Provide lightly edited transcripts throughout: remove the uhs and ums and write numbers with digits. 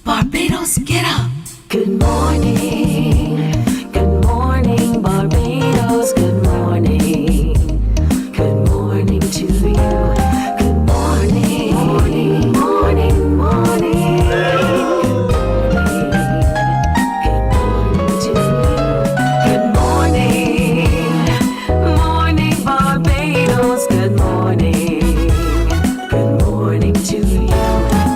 Barbados, get up. Good morning, Barbados, good morning. Good morning to you. Good morning, morning, morning, morning. Good morning to you. Good morning, morning, Barbados, good morning. Good morning to you.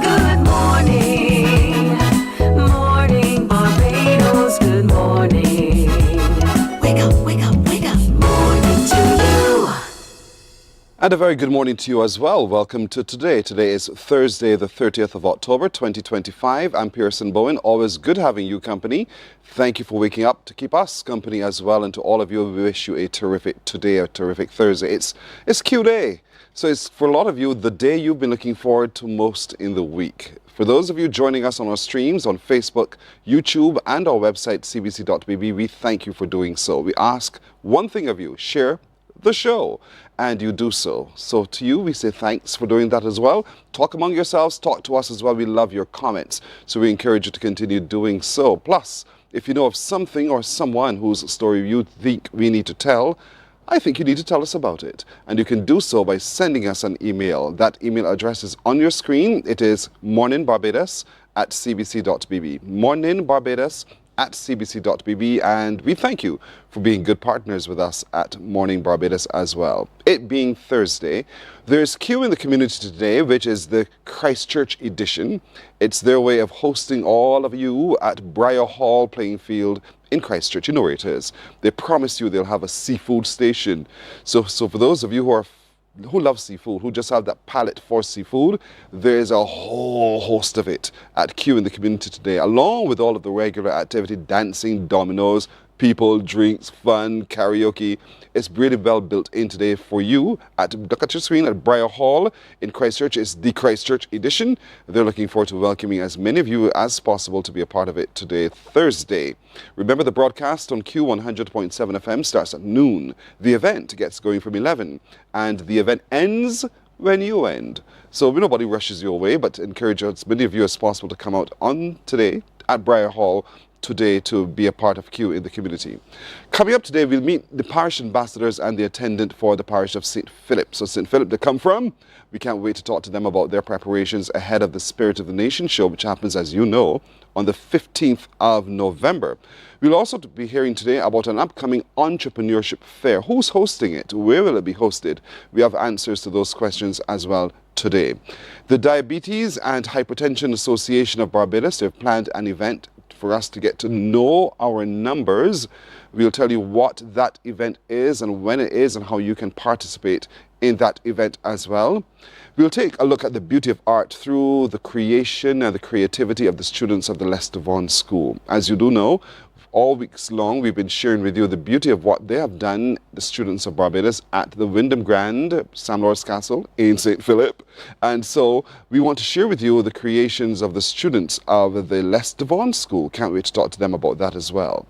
Good morning, morning, Barbados, good morning. Wake up, wake up, wake up. Morning to you. And a very good morning to you as well. Welcome to today. Today is Thursday, the 30th of October, 2025. I'm Pearson Bowen. Always good having you company. Thank you for waking up to keep us company as well. And to all of you, we wish you a terrific today, a terrific Thursday. It's Q Day. So it's for a lot of you, the day you've been looking forward to most in the week. For those of you joining us on our streams on Facebook, YouTube, and our website, cbc.bb, we thank you for doing so. We ask one thing of you, share the show, and you do so. So to you, we say thanks for doing that as well. Talk among yourselves, talk to us as well. We love your comments, so we encourage you to continue doing so. Plus, if you know of something or someone whose story you think we need to tell, I think you need to tell us about it. And you can do so by sending us an email. That email address is on your screen. It is morninbarbados@cbc.bb. morninbarbados@cbc.bb, and we thank you for being good partners with us at Morning Barbados as well. It being Thursday, there's Q in the community today, which is the Christchurch edition. It's their way of hosting all of you at Briar Hall playing field in Christchurch. You know where it is. They promise you they'll have a seafood station. So for those of you who love seafood, who just have that palate for seafood, there's a whole host of it at Q in the community today, along with all of the regular activity, dancing, dominoes, people, drinks, fun, karaoke. It's really well built in today for you. Look at your screen at Briar Hall in Christchurch. It's the Christchurch edition. They're looking forward to welcoming as many of you as possible to be a part of it today, Thursday. Remember, the broadcast on Q100.7 FM starts at noon. The event gets going from 11, and the event ends when you end. So nobody rushes you away, but encourage as many of you as possible to come out on today at Briar Hall today to be a part of Q in the community. Coming up today, we'll meet the parish ambassadors and the attendant for the parish of St. Philip. So St. Philip they come from. We can't wait to talk to them about their preparations ahead of the Spirit of the Nation show, which happens, as you know, on the 15th of November. We'll also be hearing today about an upcoming entrepreneurship fair. Who's hosting it? Where will it be hosted? We have answers to those questions as well today. The Diabetes and Hypertension Association of Barbados, they've planned an event for us to get to know our numbers. We'll tell you what that event is and when it is and how you can participate in that event as well. We'll take a look at the beauty of art through the creation and the creativity of the students of the Lester Vaughan School. As you do know, all weeks long, we've been sharing with you the beauty of what they have done, the students of Barbados, at the Wyndham Grand, Sam Lord's Castle in St. Philip. And so we want to share with you the creations of the students of the Lester Vaughan School. Can't wait to talk to them about that as well.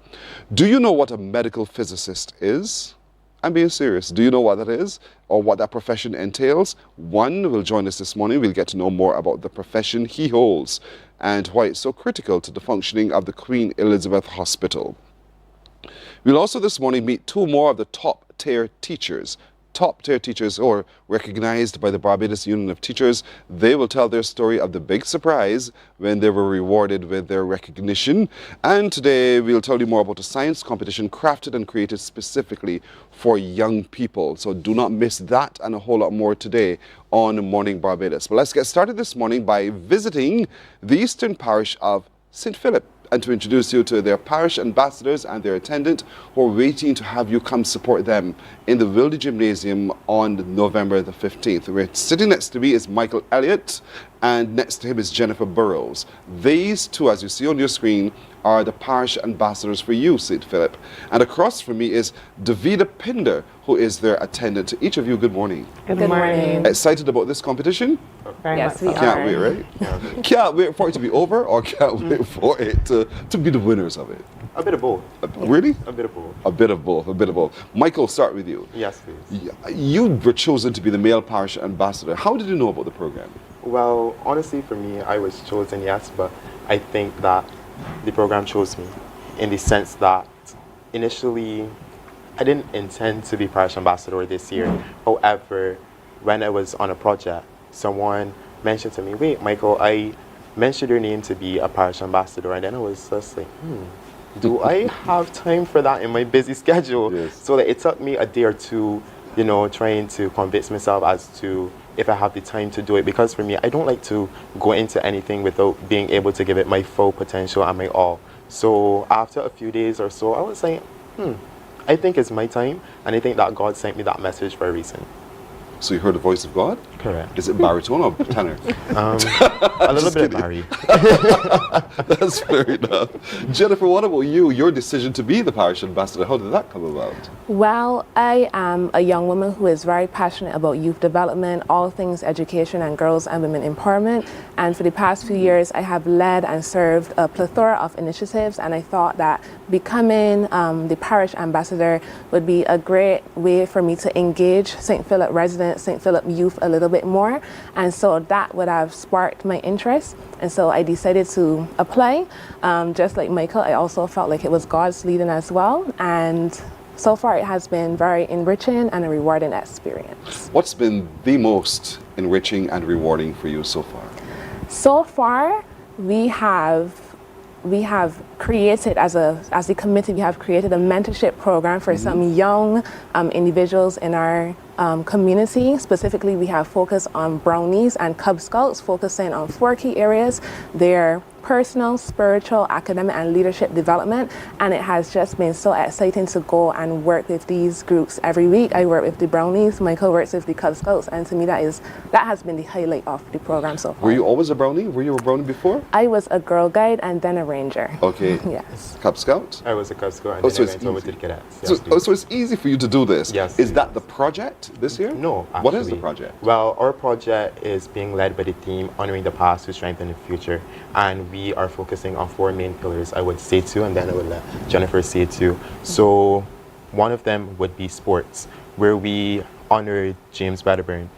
Do you know what a medical physicist is? I'm being serious. Do you know what that is or what that profession entails? One will join us this morning. We'll get to know more about the profession he holds and why it's so critical to the functioning of the Queen Elizabeth Hospital. We'll also this morning meet two more of the top-tier teachers who are recognized by the Barbados Union of Teachers. They will tell their story of the big surprise when they were rewarded with their recognition. And today we'll tell you more about a science competition crafted and created specifically for young people. So do not miss that and a whole lot more today on Morning Barbados. But let's get started this morning by visiting the Eastern Parish of St. Philip, and to introduce you to their parish ambassadors and their attendant who are waiting to have you come support them in the Wilde Gymnasium on November the 15th. We're sitting next to me is Michael Elliott, and next to him is Jennifer Burrows. These two, as you see on your screen, are the parish ambassadors for you, St. Philip. And across from me is Davida Pinder, who is their attendant. To each of you, good morning. Good morning. Excited about this competition? Yes, we Can't are. wait, right? Can't wait for it to be over, or can't wait for it to be the winners of it? A bit of both. Really? A bit of both. A bit of both, a bit of both. Michael, start with you. Yes, please. You were chosen to be the male parish ambassador. How did you know about the program? Well, honestly, for me, I was chosen, yes, but I think that the program chose me in the sense that initially I didn't intend to be parish ambassador this year. However, when I was on a project, someone mentioned to me, wait, Michael, I mentioned your name to be a parish ambassador, and then I was just like, do I have time for that in my busy schedule? Yes. So that it took me a day or two, trying to convince myself as to if I have the time to do it. Because for me, I don't like to go into anything without being able to give it my full potential and my all. So after a few days or so, I was like, I think it's my time, and I think that God sent me that message for a reason. So you heard the voice of God? Correct. Is it baritone or tenor? A little bit of Barry. That's fair enough. Jennifer, what about you? Your decision to be the parish ambassador, how did that come about? Well, I am a young woman who is very passionate about youth development, all things education and girls and women empowerment. And for the past few years, I have led and served a plethora of initiatives, and I thought that becoming the parish ambassador would be a great way for me to engage St. Philip residents, St. Philip youth a little bit more. And so that would have sparked my interest. And so I decided to apply. Just like Michael, I also felt like it was God's leading as well. And so far it has been very enriching and a rewarding experience. What's been the most enriching and rewarding for you so far? So far, we have created, as a committee, we have created a mentorship program for some young individuals in our community. Specifically, we have focused on Brownies and Cub Scouts, focusing on 4 key areas: their personal, spiritual, academic, and leadership development. And it has just been so exciting to go and work with these groups every week. I work with the Brownies, Michael works with the Cub Scouts, and to me that has been the highlight of the program so far. Were you always a brownie? Were you a brownie before? I was a Girl Guide and then a Ranger. Okay. Yes. Cub Scout? I was a Cub Scout, and Oh, then so I it's went over easy. to the cadets. So, Yes, please. so it's easy for you to do this? Yes. Is that the project this year? No, actually. What is the project? Well, our project is being led by the team Honoring the Past to Strengthen the Future, and we are focusing on 4 main pillars. I would say 2, and then I would let Jennifer say 2. So one of them would be sports, where we honor James Wedderburn.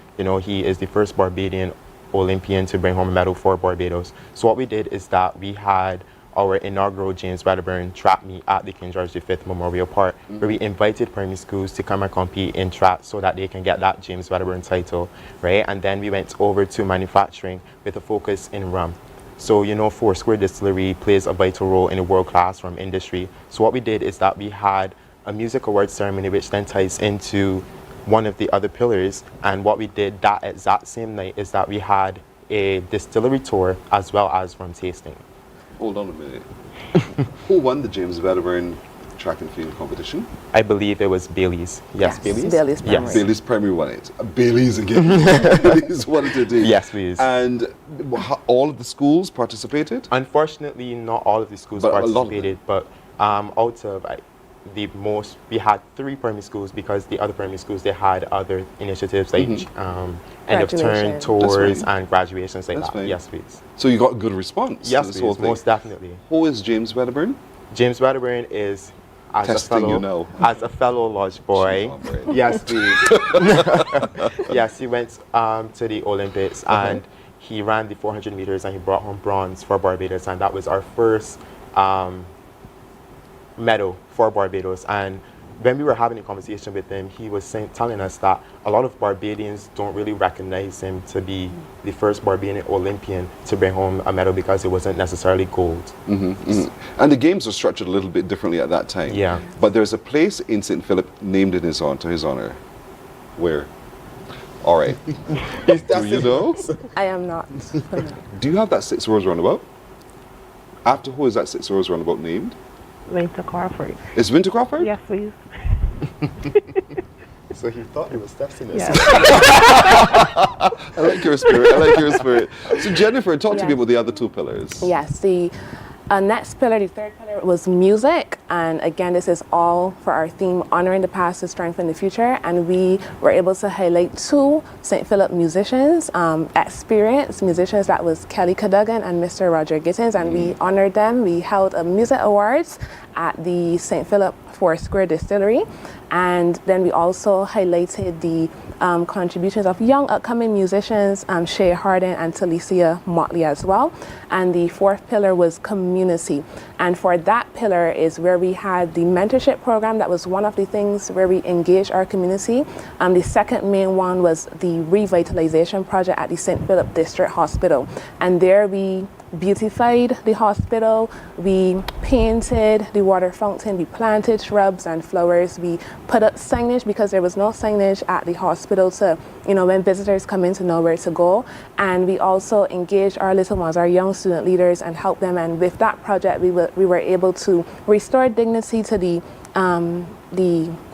He is the first Barbadian Olympian to bring home a medal for Barbados. So what we did is that we had our inaugural James Wedderburn track meet at the King George V Memorial Park, where we invited primary schools to come and compete in track so that they can get that James Wedderburn title, right? And then we went over to manufacturing with a focus in rum. So, Foursquare Distillery plays a vital role in the world-class rum industry. So what we did is that we had a music awards ceremony, which then ties into one of the other pillars. And what we did that exact same night is that we had a distillery tour as well as rum tasting. Hold on a minute. Who won the James Wedderburn track and field competition? I believe it was Bailey's. Yes, Bailey's? Bailey's Primary. Yes. Bailey's Primary won it. Bailey's again. Bailey's won it today. Yes, please. And all of the schools participated? Unfortunately, not all of the schools But a lot of participated, but out of the most, we had 3 primary schools, because the other primary schools, they had other initiatives like end of term Graduation. tours That's fine. and graduations like That's that. fine. Yes, please. So you got good response to Yes, this whole please, thing. most definitely. Who is James Wedderburn? James Wedderburn is, as Testing a you fellow, now. as a fellow lodge boy. Shut up, right? Yes, please. Yes, he went to the Olympics and he ran the 400 meters and he brought home bronze for Barbados, and that was our first medal for Barbados. And when we were having a conversation with him, he was telling us that a lot of Barbadians don't really recognize him to be the first Barbadian Olympian to bring home a medal, because it wasn't necessarily gold. And the games were structured a little bit differently at that time. Yeah. But there's a place in St. Philip named in to his honor. Where? All right. Do you know? I am not. Do you have that 6 Rose roundabout? After who is that 6 Rose roundabout named? Winter Crawford. Is Winter Crawford? Yes, please. So he thought it was Destiny. Yes. I like your spirit. I like your spirit. So Jennifer, talk to me Yes. about the other 2 pillars. Yes, the next pillar, the 3rd pillar, was music. And again, this is all for our theme, honoring the past to strengthen the future. And we were able to highlight 2 St. Philip musicians, experienced musicians. That was Kelly Cadogan and Mr. Roger Gittins. And we honored them. We held a music awards at the St. Philip Foursquare Distillery. And then we also highlighted the contributions of young upcoming musicians, Shay Harden and Talicia Motley as well. And the fourth pillar was community. And for that pillar is where we had the mentorship program. That was one of the things where we engaged our community. The second main one was the revitalization project at the St. Philip District Hospital. And there we beautified the hospital, we painted the water fountain, we planted shrubs and flowers, we put up signage because there was no signage at the hospital to, when visitors come in to know where to go. And we also engaged our little ones, our young student leaders, and helped them. And with that project, we were able to restore dignity to the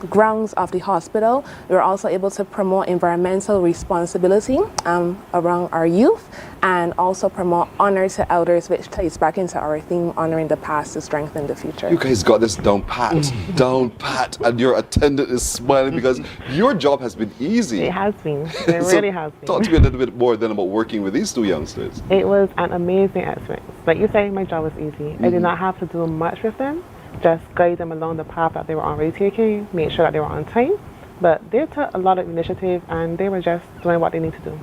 grounds of the hospital. We were also able to promote environmental responsibility around our youth, and also promote honor to elders, which ties back into our theme, honoring the past to strengthen the future. You guys got this down pat, down pat, and your attendant is smiling because your job has been easy. It has been. It really has been. Talk to me a little bit more then about working with these two youngsters. It was an amazing experience. Like you say, my job was easy. I did not have to do much with them. Just guide them along the path that they were already taking, make sure that they were on time. But they took a lot of initiative and they were just doing what they need to do.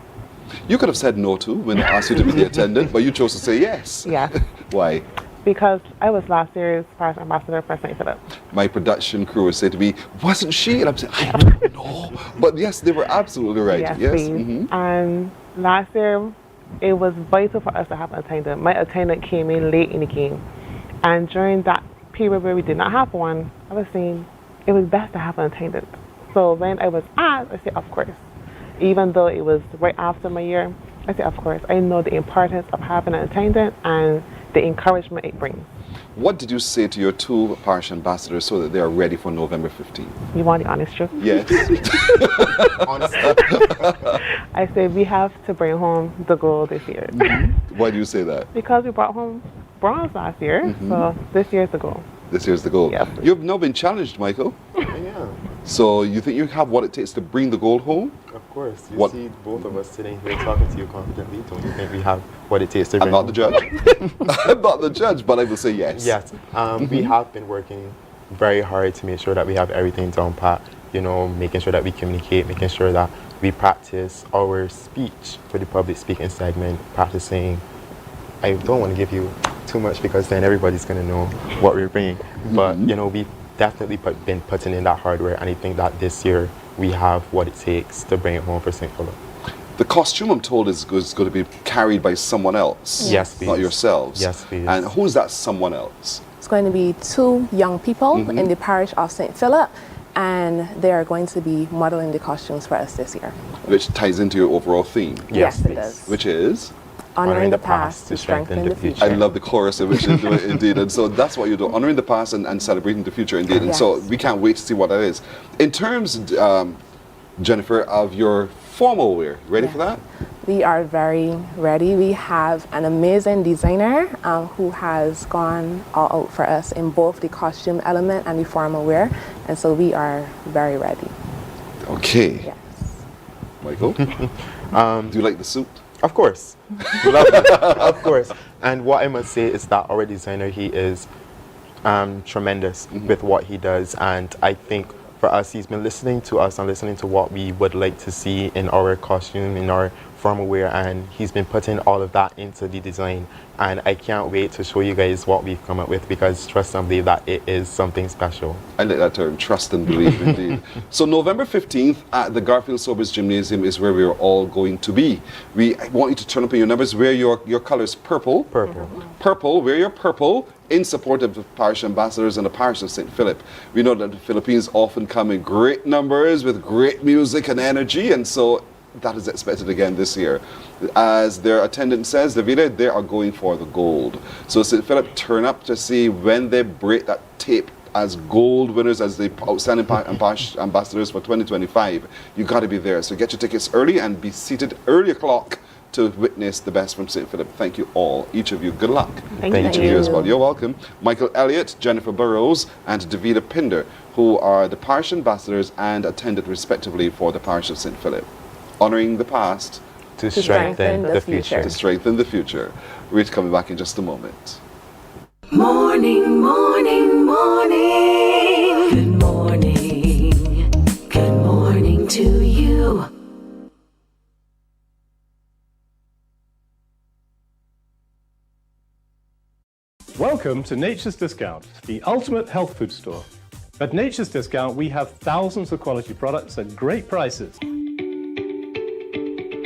You could have said no to when I asked you to be the attendant, but you chose to say yes. Yeah. Why? Because I was last year's parish ambassador for St. Philip. My production crew would say to me, wasn't she? And I'm saying, I don't know. But yes, they were absolutely right. Yes, Yes. please. And last year, it was vital for us to have an attendant. My attendant came in late in the game. And during that period where we did not have one, I was saying it was best to have an attendant. So when I was asked, I said, of course. Even though it was right after my year, I said, of course. I know the importance of having an attendant and the encouragement it brings. What did you say to your two parish ambassadors so that they are ready for November 15th? You want the honest truth? Yes. I said we have to bring home the gold this year. Why do you say that? Because we brought home bronze last year, so this year's the goal. This year's the goal. Yep. You've now been challenged, Michael. Yeah, So you think you have what it takes to bring the gold home? of course. You What- see both of us sitting here talking to you confidently. Don't you think we have what it takes to I'm bring not the judge. I'm not the judge, but I will say yes. Yes, we have been working very hard to make sure that we have everything down pat, making sure that we communicate, making sure that we practice our speech for the public speaking segment, practicing. I don't want to give you too much because then everybody's going to know what we're bringing. But, we've definitely been putting in that hard work, and I think that this year we have what it takes to bring it home for St. Philip. The costume, I'm told, is going to be carried by someone else. Yes, please. Not yourselves. Yes, please. And who's that someone else? It's going to be two young people in the parish of St. Philip, and they are going to be modeling the costumes for us this year. Which ties into your overall theme, Yes, it please. does. which is? Honoring the past to strengthen the future. I love the chorus in which you do it, indeed. And so that's what you do, honoring the past and celebrating the future, indeed. And so Yes. we can't wait to see what that is. In terms, Jennifer, of your formal wear, ready for that? We are very ready. We have an amazing designer who has gone all out for us in both the costume element and the formal wear. And so we are very ready. Okay. Yes. Michael, do you like the suit? Of course. Love it. Of course. And what I must say is that our designer, he is tremendous with what he does. And I think for us, he's been listening to us and listening to what we would like to see in our costume, in our formal wear. And he's been putting all of that into the design. And I can't wait to show you guys what we've come up with, because trust and believe that it is something special. I like that term, trust and believe, indeed. So November 15th at the Garfield Sobers Gymnasium is where we're all going to be. I want you to turn up in your numbers, wear your colors purple. Purple. Purple, wear your purple in support of the parish ambassadors and the parish of St. Philip. We know that the Philippines often come in great numbers with great music and energy, and so that is expected again this year. As their attendant says, Davida, they are going for the gold. So St. Philip, turn up to see when they break that tape as gold winners, as the outstanding ambassadors for 2025. You got to be there. So get your tickets early and be seated early o'clock to witness the best from St. Philip. Thank you all, each of you. Good luck. Thank Each of you you. as well. You're welcome. Michael Elliott, Jennifer Burrows, and Davida Pinder, who are the parish ambassadors and attendant respectively for the parish of St. Philip. Honoring the past To strengthen the future. to strengthen the future. We're coming back in just a moment. Morning, morning, morning. Good morning. Welcome to Nature's Discount, the ultimate health food store. At Nature's Discount, we have thousands of quality products at great prices.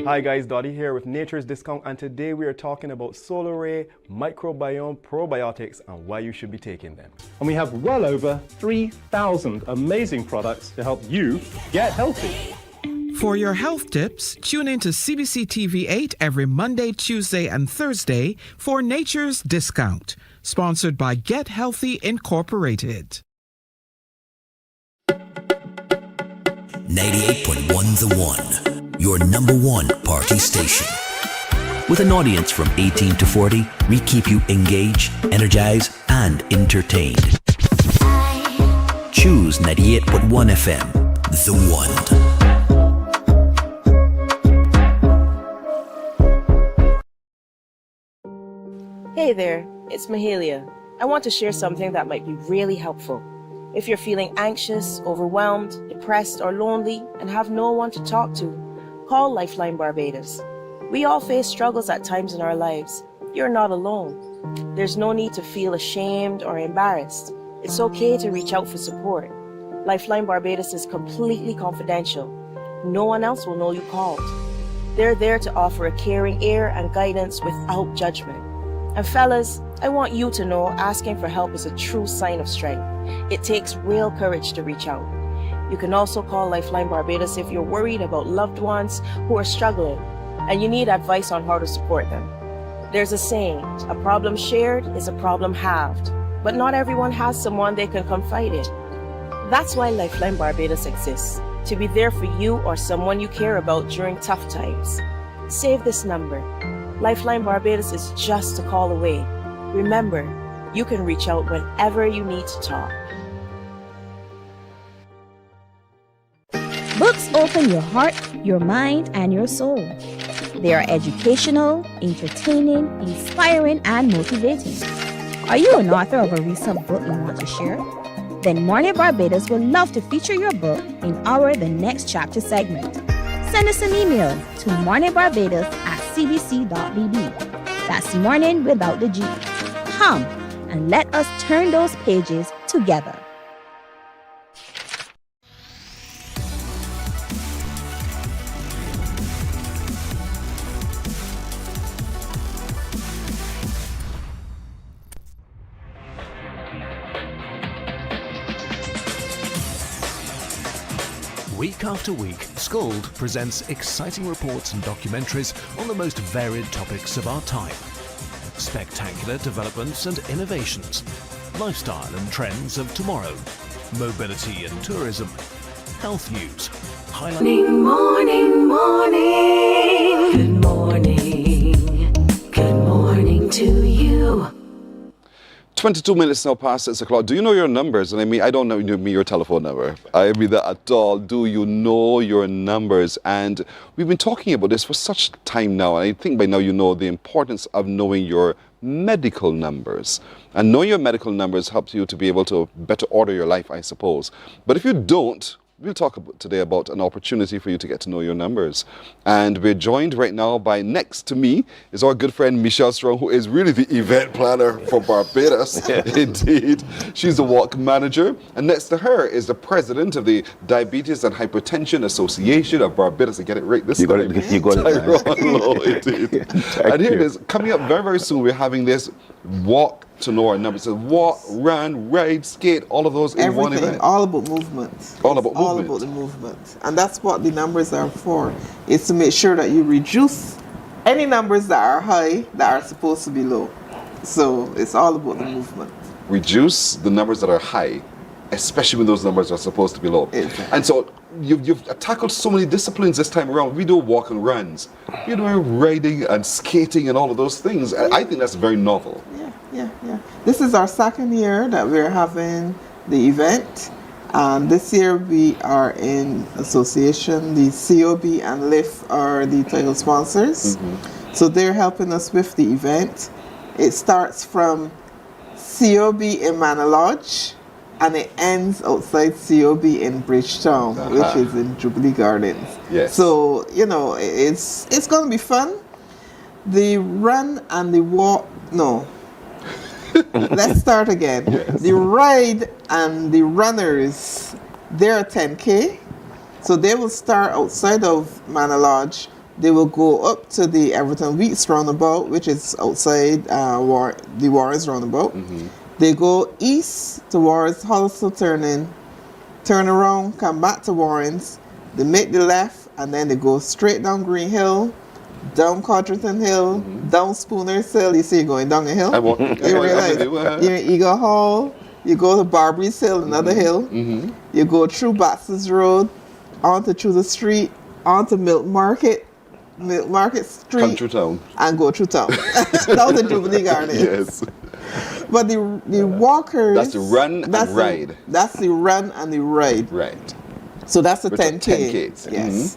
Hi guys, Dottie here with Nature's Discount, and today we are talking about solar ray, microbiome, probiotics, and why you should be taking them. And we have well over 3,000 amazing products to help you get healthy. For your health tips, tune in to CBC TV 8 every Monday, Tuesday, and Thursday for Nature's Discount, sponsored by Get Healthy Incorporated. 98.1 The One, your number one party station. With an audience from 18 to 40, we keep you engaged, energized, and entertained. Choose 98.1 FM, The One. Hey there, it's Mahalia. I want to share something that might be really helpful. If you're feeling anxious, overwhelmed, depressed, or lonely and have no one to talk to, call Lifeline Barbados. We all face struggles at times in our lives. You're not alone. There's no need to feel ashamed or embarrassed. It's okay to reach out for support. Lifeline Barbados is completely confidential. No one else will know you called. They're there to offer a caring ear and guidance without judgment. And fellas, I want you to know asking for help is a true sign of strength. It takes real courage to reach out. You can also call Lifeline Barbados if you're worried about loved ones who are struggling and you need advice on how to support them. There's a saying, a problem shared is a problem halved, but not everyone has someone they can confide in. That's why Lifeline Barbados exists, to be there for you or someone you care about during tough times. Save this number. Lifeline Barbados is just a call away. Remember, you can reach out whenever you need to talk. Books open your heart, your mind, and your soul. They are educational, entertaining, inspiring, and motivating. Are you an author of a recent book you want to share? Then Mornin Barbados would love to feature your book in our The Next Chapter segment. Send us an email to morninbarbados@cbc.bb. That's morning without the G. Come and let us turn those pages together. Week after week, Scald presents exciting reports and documentaries on the most varied topics of our time. Spectacular developments and innovations, lifestyle and trends of tomorrow, mobility and tourism, health news, Morning, morning, morning. Good morning. Good morning to you. 22 minutes now past 6 o'clock. Do you know your numbers? And I mean, I don't know your telephone number. I mean that at all. Do you know your numbers? And we've been talking about this for such time now. And I think by now you know the importance of knowing your medical numbers. And knowing your medical numbers helps you to be able to better order your life, I suppose. But if you don't, we'll talk today about an opportunity for you to get to know your numbers. And we're joined right now by, next to me, is our good friend Michelle Strong, who is really the event planner for Barbados. Indeed. She's the walk manager. And next to her is the president of the Diabetes and Hypertension Association of Barbados. I get it right this time. You got it. Tyrone Lowe, indeed. And here it is. Coming up very, very soon, we're having this walk to know our numbers. So walk, run, ride, skate, all of those in one event. All about movement. All about movement. All about the movement. And that's what the numbers are for, is to make sure that you reduce any numbers that are high that are supposed to be low. So it's all about the movement. Reduce the numbers that are high, especially when those numbers are supposed to be low. Exactly. And so you've tackled so many disciplines this time around. We do walk and runs. You're doing riding and skating and all of those things. I think that's very novel. Yeah. This is our second year that we're having the event. This year we are in association. The COB and LIF are the title sponsors. Mm-hmm. So they're helping us with the event. It starts from COB in Manor Lodge and it ends outside COB in Bridgetown, which is in Jubilee Gardens. Yes. So, you know, it's going to be fun. The run and the walk, no. let's start again. The ride and the runners, they're 10K. So they will start outside of Manor Lodge. They will go up to the Everton Weeks roundabout, which is outside the Warrens roundabout. They go east towards Hollister turning, turn around, come back to Warrens. They make the left, and then they go straight down Green Hill, down Codrington Hill, down Spooner's Hill. You see, you're going down a hill. You realize you're in Eagle Hall. You go to Barbary Hill, another hill. You go through Baxter's Road, onto Tudor Street, onto Milk Market Street, Come through town, and go through town. Down to Jubilee Gardens. Yes. But the walkers. That's the run and ride. That's the run and the ride. Right. So that's the We're 10K. 10Ks. Yes.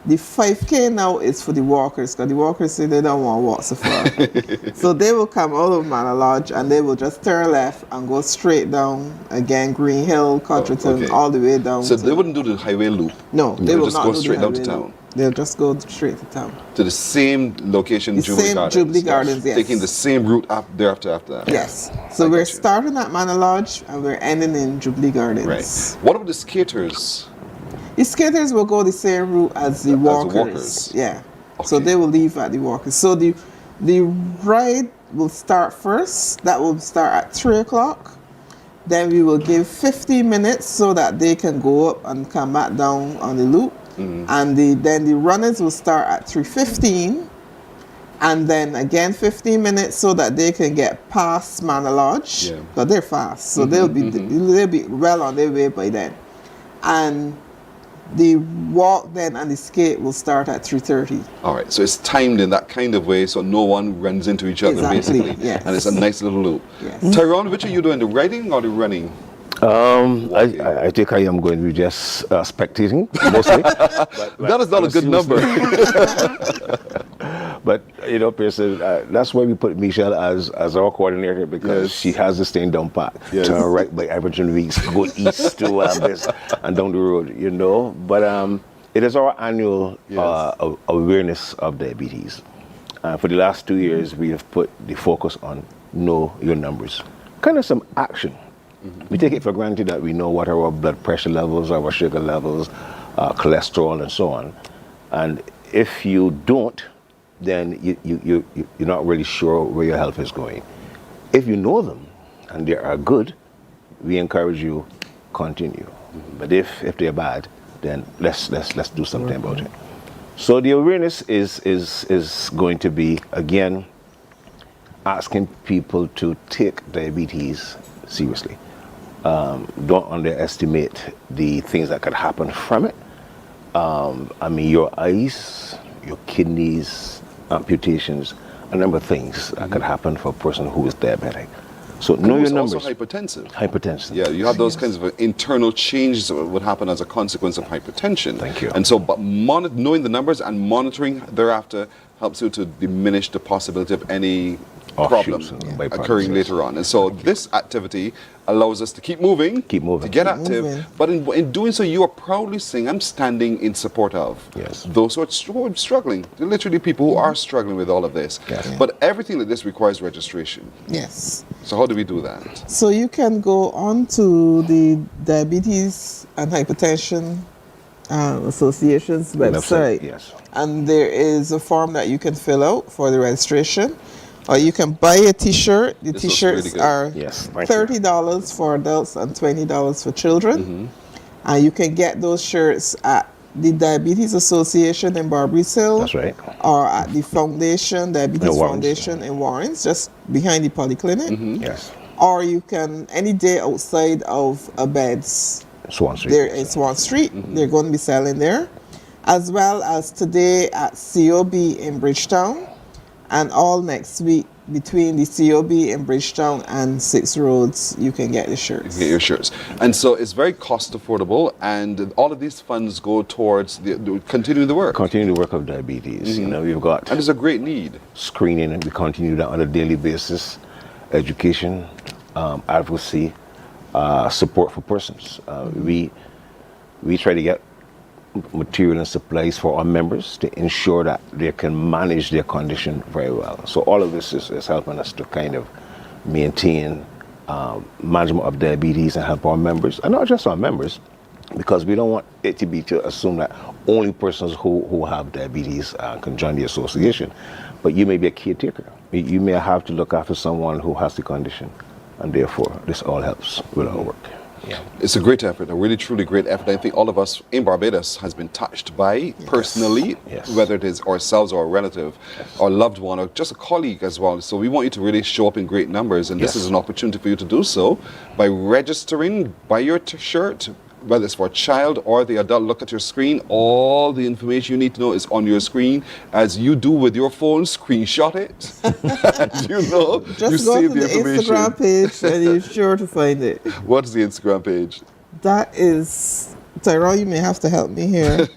The 5K now is for the walkers, because the walkers say they don't want to walk so far. So they will come out of Manor Lodge and they will just turn left and go straight down again, Green Hill, Codrington, all the way down. So they wouldn't do the highway loop. No, they will just not go do straight the down to highway town. loop. They'll just go straight to town. To the same location, The Jubilee same Gardens. Jubilee Gardens, yes. Taking the same route thereafter after that. Yes. So we're starting at Manor Lodge and we're ending in Jubilee Gardens. Right. What about the skaters? The skaters will go the same route as the walkers. Yeah. So they will leave at the walkers. So the ride will start first. That will start at 3 o'clock. Then we will give 15 minutes so that they can go up and come back down on the loop. And then the runners will start at 3:15. And then again 15 minutes so that they can get past Manor Lodge. But they're fast. So they'll be well on their way by then. And the walk then and the skate will start at 3:30. All right, so it's timed in that kind of way so no one runs into each other, basically. Yes. And it's a nice little loop. Yes. Tyrone, which are you doing, the riding or the running? I think I am going to be just spectating, mostly. That is not a good number. But, you know, Pearson, that's why we put Michelle as our coordinator, because she has this thing down pat. Turn right by Everton Weeks, go east to this and down the road, you know. But it is our annual awareness of diabetes. For the last 2 years, we have put the focus on know your numbers. Kind of some action. We take it for granted that we know what our blood pressure levels, our sugar levels, cholesterol, and so on. And if you don't, then you're not really sure where your health is going. If you know them and they are good, we encourage you continue. But if they're bad, then let's do something about it. So the awareness is going to be, again, asking people to take diabetes seriously. Don't underestimate the things that could happen from it. I mean, your eyes, your kidneys, amputations, a number of things that could happen for a person who is diabetic. So know your numbers. Also hypertensive. Hypertension. Yeah, you have those kinds of internal changes that would happen as a consequence of hypertension. Thank you. And so, but knowing the numbers and monitoring thereafter helps you to diminish the possibility of any problem occurring later on. And so this activity allows us to keep moving, to get active, but in doing so, you are proudly saying, I'm standing in support of those who are struggling. They're literally people who are struggling with all of this. But everything like this requires registration. Yes. So how do we do that? So you can go on to the Diabetes and Hypertension Association's website. Yes. And there is a form that you can fill out for the registration. Or you can buy a t-shirt. The t-shirts are $30 for adults and $20 for children. And you can get those shirts at the Diabetes Association in Barbary Hill. That's right. Or at the Foundation, Diabetes Foundation in Warrens, just behind the polyclinic. Yes. Or you can, any day outside of Abed's. Swan Street. There in Swan Street. They're going to be selling there. As well as today at COB in Bridgetown. And all next week between the COB in Bridgetown and 6 Roads, you can get the shirts. You can get your shirts. And so it's very cost affordable, and all of these funds go towards continuing the work. Continuing the work of diabetes. You know, we've got... And there's a great need. Screening, and we continue that on a daily basis. Education, advocacy, support for persons. We try to get material and supplies for our members to ensure that they can manage their condition very well. So all of this is helping us to kind of maintain management of diabetes and help our members, and not just our members, because we don't want it to be to assume that only persons who have diabetes can join the association. But you may be a caretaker. You may have to look after someone who has the condition, and therefore this all helps with our work. Yeah. It's a great effort, a really truly great effort. I think all of us in Barbados has been touched by personally, whether it is ourselves or a relative or loved one or just a colleague as well. So we want you to really show up in great numbers, and this is an opportunity for you to do so by registering, buy your shirt, whether it's for a child or the adult. Look at your screen. All the information you need to know is on your screen. As you do with your phone, screenshot it. And you know, just you go save to the the information. Instagram page and you're sure to find it. What's the Instagram page? That is, Tyrone, you may have to help me here.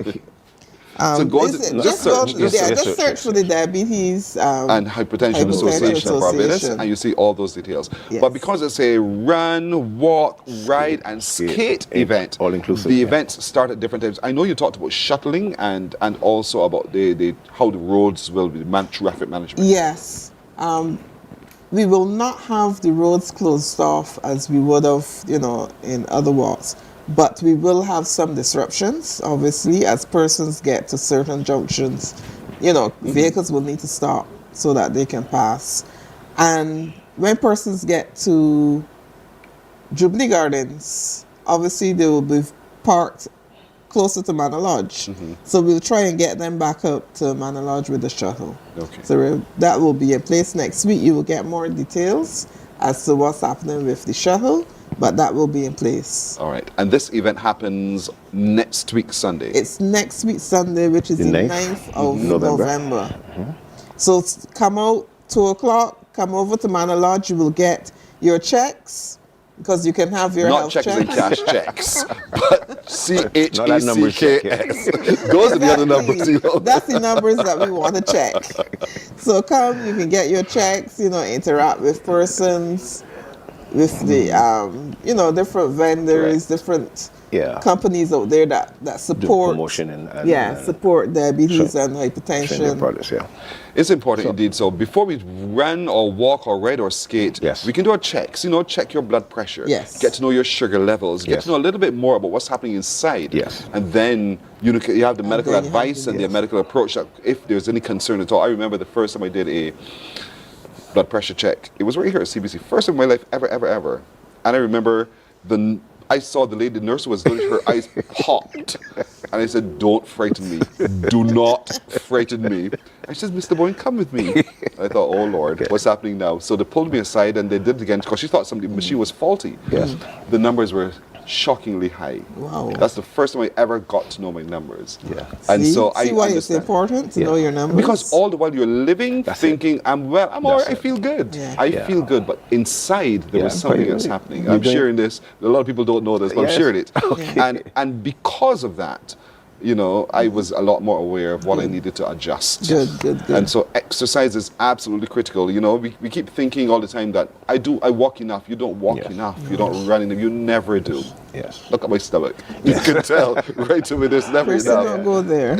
So go on to, just search for the Diabetes and Hypertension Association of Barbados, and you see all those details. Yes. But because it's a run, walk, ride, and skate event, all inclusive, the events start at different times. I know you talked about shuttling and also about the how the roads will be traffic management. Yes. We will not have the roads closed off as we would have, in other walks. But we will have some disruptions, obviously, as persons get to certain junctions. Vehicles will need to stop so that they can pass. And when persons get to Jubilee Gardens, obviously they will be parked closer to Manor Lodge. So we'll try and get them back up to Manor Lodge with the shuttle. Okay. So that will be in place next week. You will get more details as to what's happening with the shuttle. But that will be in place. All right. And this event happens next week, Sunday. It's next week, Sunday, which is the 9th of November. So come out 2 o'clock, come over to Manor Lodge. You will get your checks, because you can have your not health checks and cash checks, but CHECKS. Those are the other numbers. That's the numbers that we want to check. So come, you can get your checks, interact with persons, with the different vendors, different companies out there that support promotion and support diabetes and hypertension products. It's important indeed. So before we run or walk or ride or skate, we can do our checks. Check your blood pressure. Get to know your sugar levels. Get to know a little bit more about what's happening inside. And then you have the medical advice and the medical approach. If there's any concern at all, I remember the first time I did a blood pressure check. It was right here at CBC. First in my life ever. And I remember I saw the lady nurse was literally, her eyes popped. And I said, "Don't frighten me. Do not frighten me." I said, "Mr. Boyne, come with me." I thought, "Oh Lord, what's happening now?" So they pulled me aside and they did it again because she thought the machine was faulty. The numbers were shockingly high. Wow. That's the first time I ever got to know my numbers. And see, so see why it's important to know your numbers? Because all the while you're living, thinking, I'm all right, I feel good. I feel good, but inside there was something else happening. I'm sharing this. A lot of people don't know this, but I'm sharing it. And because of that, I was a lot more aware of what I needed to adjust. Good. And so exercise is absolutely critical. We keep thinking all the time that I walk enough. You don't walk enough. You don't run enough. You never do. Look at my stomach. You can tell right to me there's never enough. Don't go there.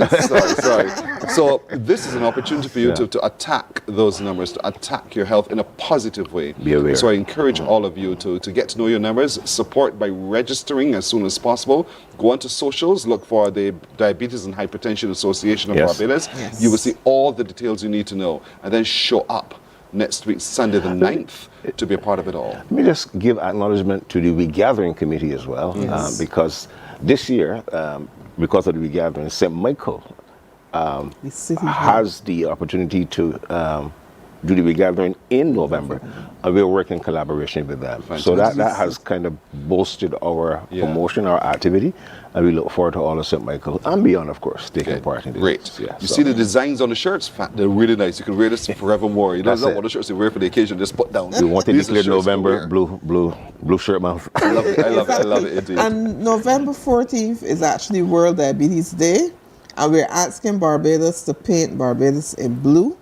sorry. So this is an opportunity for you to attack those numbers, to attack your health in a positive way. Be aware. So I encourage all of you to get to know your numbers, support by registering as soon as possible. Go onto socials, look for the Diabetes and Hypertension Association of Barbados. You will see all the details you need to know, and then show up next week, Sunday the 9th, to be a part of it all. Let me just give acknowledgement to the regathering committee as well, because this year, because of the regathering, St. Michael has the opportunity to do the regathering in November, and we're working in collaboration with them. So that has kind of boosted our promotion, our activity, and we look forward to all of St. Michael and beyond, of course, taking part in this. Great. You see the designs on the shirts? They're really nice. You can wear this forevermore. Not one of the shirts you wear for the occasion, just put down. We want to declare November blue shirt month. I love it. I love it indeed. And November 14th is actually World Diabetes Day, and we're asking Barbados to paint Barbados in blue.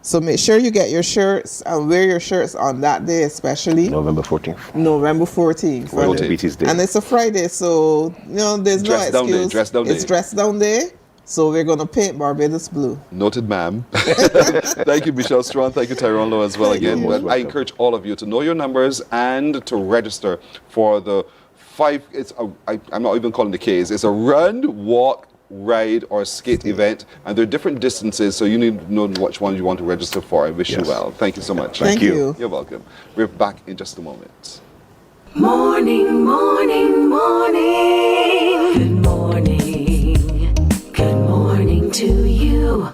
So make sure you get your shirts and wear your shirts on that day, especially. November 14th. November 14th. World Diabetes Day. And it's a Friday, so there's no excuse. Dress down day. It's dress down day. So we're going to paint Barbados blue. Noted, ma'am. Thank you, Michelle Strawn. Thank you, Tyrone Lowe, as well again. Well, I encourage all of you to know your numbers and to register for the I'm not even calling the Ks. It's a run, walk, ride, or skate event. And there are different distances, so you need to know which one you want to register for. I wish you well. Thank you so much. Thank you. You're welcome. We're back in just a moment. Morning, morning, morning. Good morning. Good morning to you.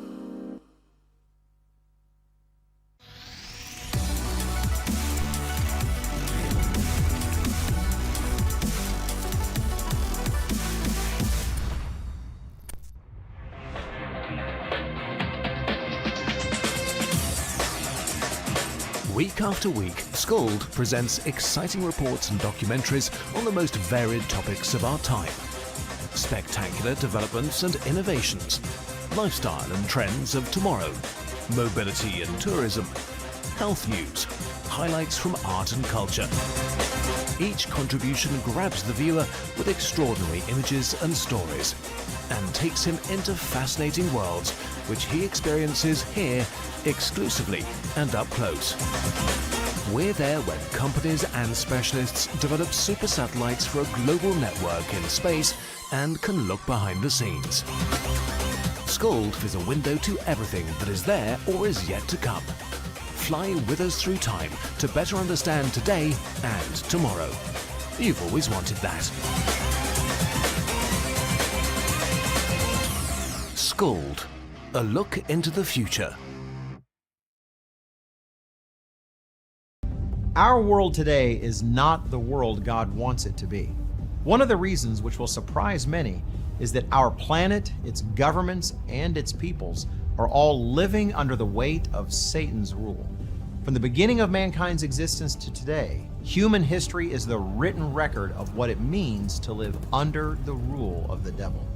Week after week, Scold presents exciting reports and documentaries on the most varied topics of our time. Spectacular developments and innovations, lifestyle and trends of tomorrow, mobility and tourism, health news, highlights from art and culture. Each contribution grabs the viewer with extraordinary images and stories and takes him into fascinating worlds which he experiences here exclusively and up close. We're there when companies and specialists develop super satellites for a global network in space and can look behind the scenes. Scold is a window to everything that is there or is yet to come. Fly with us through time to better understand today and tomorrow. You've always wanted that. Scold, a look into the future. Our world today is not the world God wants it to be. One of the reasons, which will surprise many, is that our planet, its governments, and its peoples are all living under the weight of Satan's rule. From the beginning of mankind's existence to today, human history is the written record of what it means to live under the rule of the devil.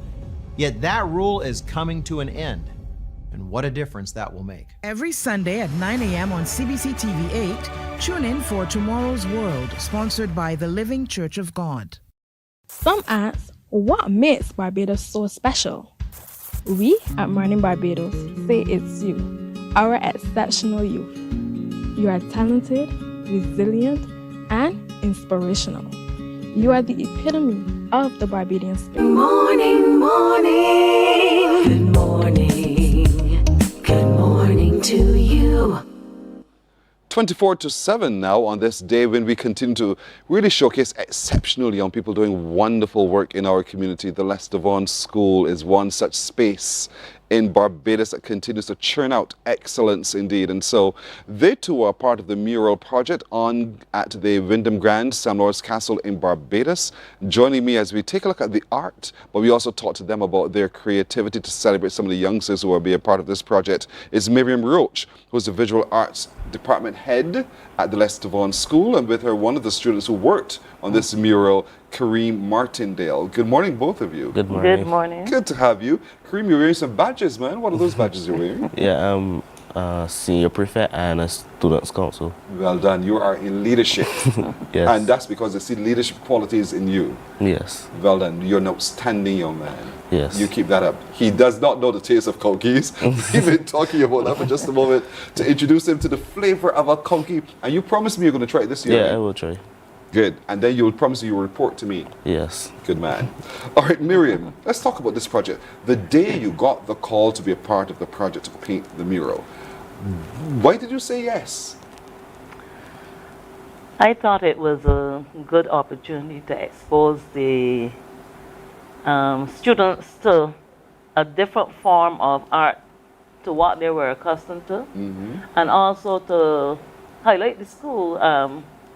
Yet that rule is coming to an end. And what a difference that will make. Every Sunday at 9 a.m. on CBC TV 8, tune in for Tomorrow's World, sponsored by the Living Church of God. Some ask, what makes Barbados so special? We at Mornin Barbados say it's you, our exceptional youth. You are talented, resilient, and inspirational. You are the epitome of the Barbadian spirit. Morning, morning. Good morning. Good morning to you. 24/7 now on this day when we continue to really showcase exceptional young people doing wonderful work in our community. The Les Devon School is one such space in Barbados that continues to churn out excellence indeed. And so they too are part of the mural project at the Wyndham Grand, Sam Lawrence Castle in Barbados. Joining me as we take a look at the art, but we also talk to them about their creativity to celebrate some of the youngsters who will be a part of this project, is Miriam Roach, who's the Visual Arts Department Head at the Les Devon School, and with her one of the students who worked on this mural, Kareem Martindale. Good morning, both of you. Good morning. Good morning. Good to have you. Kareem, you're wearing some badges, man. What are those badges you're wearing? Yeah, I'm a senior prefect and a students' council. Well done. You are in leadership. Yes. And that's because they see leadership qualities in you. Yes. Well done. You're an outstanding young man. Yes. You keep that up. He does not know the taste of conkeys. We've been talking about that for just a moment to introduce him to the flavor of a conky. And you promised me you're going to try it this year. Yeah, right? I will try. Good. And then you'll promise you'll report to me. Yes. Good man. All right, Miriam, let's talk about this project. The day you got the call to be a part of the project to paint the mural, why did you say yes? I thought it was a good opportunity to expose the students to a different form of art to what they were accustomed to, and also to highlight the school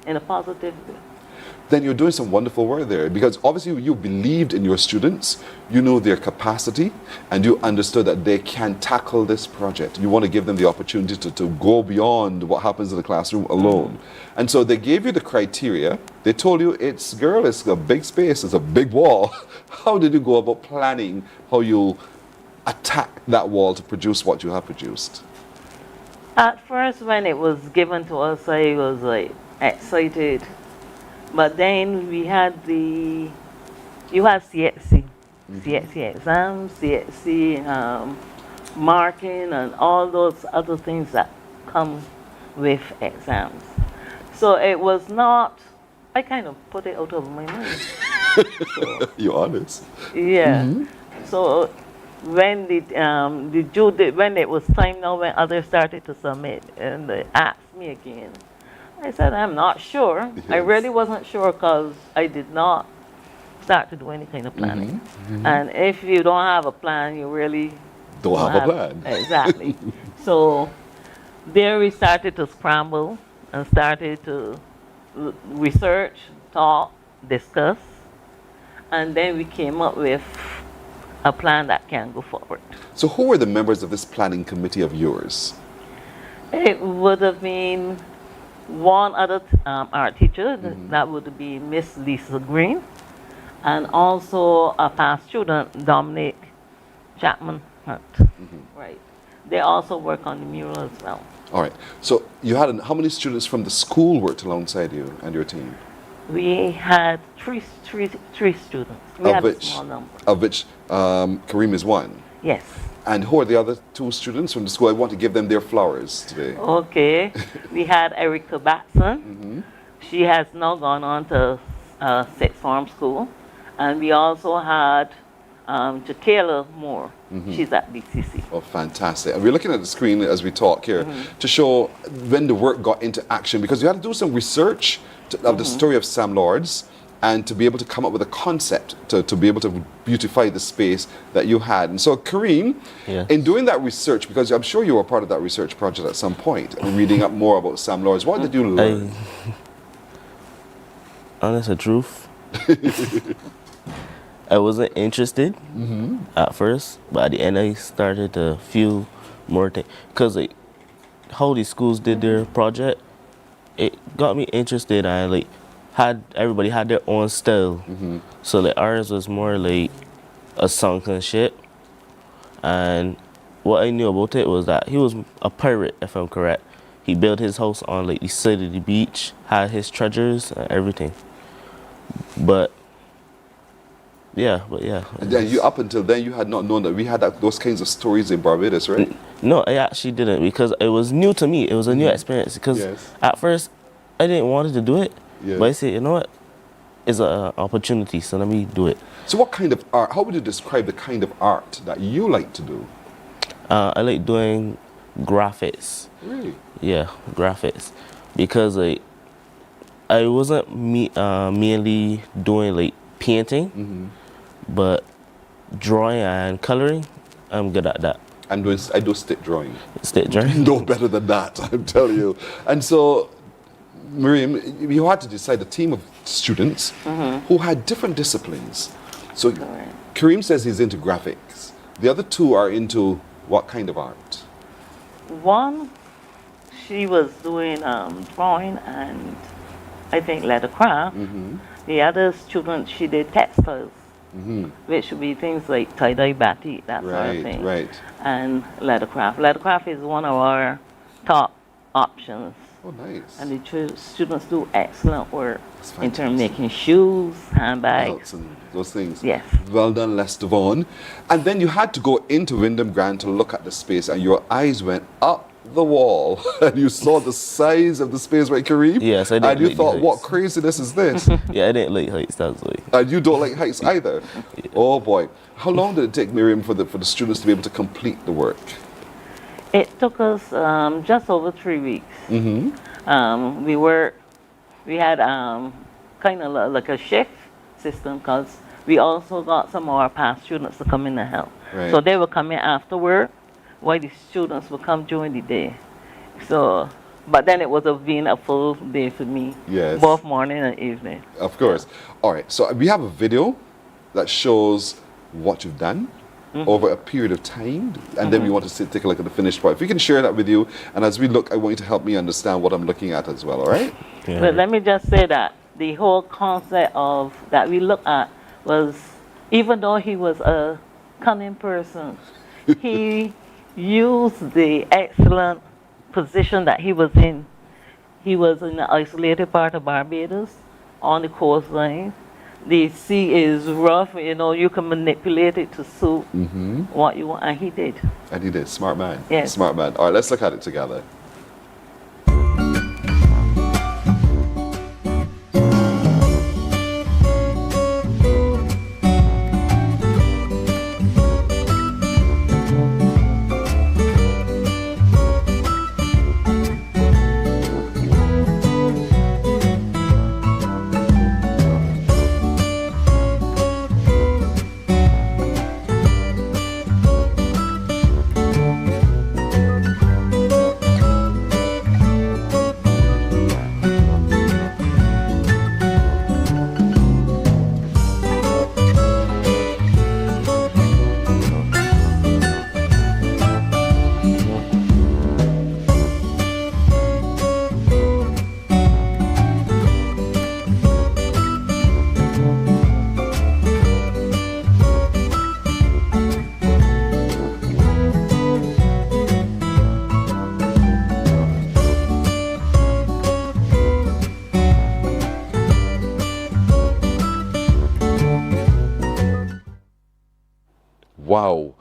in a positive way. Then you're doing some wonderful work there, because obviously you believed in your students, you know their capacity, and you understood that they can tackle this project. You want to give them the opportunity to go beyond what happens in the classroom alone. And so they gave you the criteria. They told you, it's a big space, it's a big wall. How did you go about planning how you attack that wall to produce what you have produced? At first, when it was given to us, I was like excited. But then you had CXC, CXC exams, CXC marking, and all those other things that come with exams. So it was not, I kind of put it out of my mind. You're honest. Yeah. So when the due date, when it was time now, when others started to submit, and they asked me again, I said, I'm not sure. I really wasn't sure because I did not start to do any kind of planning. And if you don't have a plan, you really Don't have a plan. Exactly. So there we started to scramble and started to research, talk, discuss, and then we came up with a plan that can go forward. So who were the members of this planning committee of yours? It would have been one other art teacher, that would be Miss Lisa Green, and also a past student, Dominic Chapman Hunt. Right. They also work on the mural as well. All right. So you had how many students from the school worked alongside you and your team? We had three students. We had a small number. Of which Kareem is one. Yes. And who are the other two students from the school? I want to give them their flowers today. Okay. We had Erica Batson. She has now gone on to sixth form school. And we also had Jaquela Moore. She's at BCC. Oh, fantastic. And we're looking at the screen as we talk here to show when the work got into action, because you had to do some research of the story of Sam Lords and to be able to come up with a concept to be able to beautify the space that you had. And so, Kareem, in doing that research, because I'm sure you were part of that research project at some point, reading up more about Sam Lords, what did you learn? Honest the truth, I wasn't interested at first, but at the end I started to feel more things. Because like, how these schools did their project, it got me interested, and like everybody had their own style. So like ours was more like a sunken ship, and what I knew about it was that he was a pirate, if I'm correct. He built his house on like the side of the beach, had his treasures and everything. But yeah. And then you, up until then, you had not known that we had those kinds of stories in Barbados, right? No, I actually didn't, because it was new to me. It was a new experience, because at first I didn't want to do it, but I said, you know what, it's an opportunity, so let me do it. So what kind of art, how would you describe the kind of art that you like to do? I like doing graphics. Really? Yeah, graphics, because like I wasn't mainly doing like painting, but drawing and coloring, I'm good at that. I do stick drawing. Stick drawing? No better than that, I'm telling you. And so, Miriam, you had to decide a team of students who had different disciplines. So Kareem says he's into graphics. The other two are into what kind of art? One, she was doing drawing and I think leather craft. The other student, she did textiles, which would be things like tie-dye batik, that sort of thing. Right. And leather craft. Leather craft is one of our top options. Oh, nice. And the students do excellent work in terms of making shoes, handbags. Belts and those things. Yes. Well done, Lester Vaughan. And then you had to go into Wyndham Grand to look at the space, and your eyes went up the wall and you saw the size of the space, right, Kareem? Yes, I did. And you thought, what craziness is this? Yeah, I didn't like heights, that's like. And you don't like heights either? Oh boy. How long did it take, Miriam, for the students to be able to complete the work? It took us just over 3 weeks. We had kind of like a shift system, because we also got some of our past students to come in and help. Right. So they would come in after work, while the students would come during the day. So, but then it was being a full day for me. Yes. Both morning and evening. Of course. All right. So we have a video that shows what you've done over a period of time, and then we want to take a look at the finished part. If you can share that with you, and as we look, I want you to help me understand what I'm looking at as well. All right? But let me just say that the whole concept of that we looked at was, even though he was a cunning person, he used the excellent position that he was in. He was in the isolated part of Barbados on the coastline, the sea is rough, you know, you can manipulate it to suit what you want, and he did. And he did. Smart man. Yes. Smart man. All right, let's look at it together. Wow.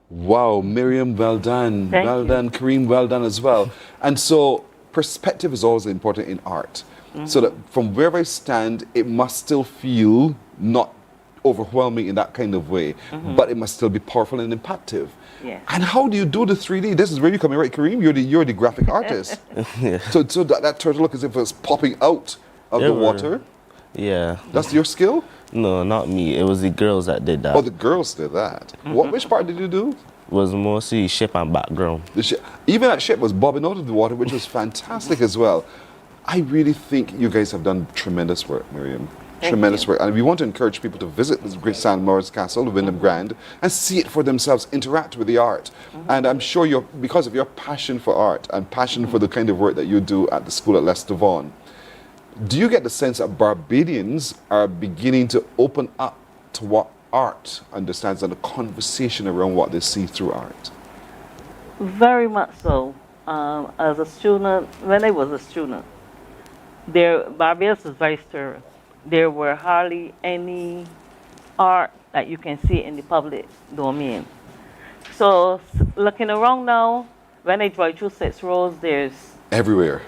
Wow, Miriam, well done. Thank well you. done, Kareem, well done as well. And so perspective is always important in art. So that from where I stand, it must still feel not overwhelming in that kind of way, but it must still be powerful and impactful. Yeah. And how do you do the 3D? This is where you come in, right, Kareem? You're the graphic artist. So that turtle look as if it's popping out of the water. Yeah. That's your skill? No, not me. It was the girls that did that. Oh, the girls did that. Which part did you do? Was mostly ship and background. The ship, even that ship was bobbing out of the water, which was fantastic as well. I really think you guys have done tremendous work, Miriam. Tremendous work. And we want to encourage people to visit this great St. Maurice Castle, the Wyndham Grand, and see it for themselves, interact with the art. And I'm sure because of your passion for art and passion for the kind of work that you do at the school at Leicester Vaughan, do you get the sense that Barbadians are beginning to open up to what art understands and the conversation around what they see through art? Very much so. As a student, when I was a student, Barbados is very sterile. There were hardly any art that you can see in the public domain. So looking around now, when I drive through 6 roads, there's everywhere.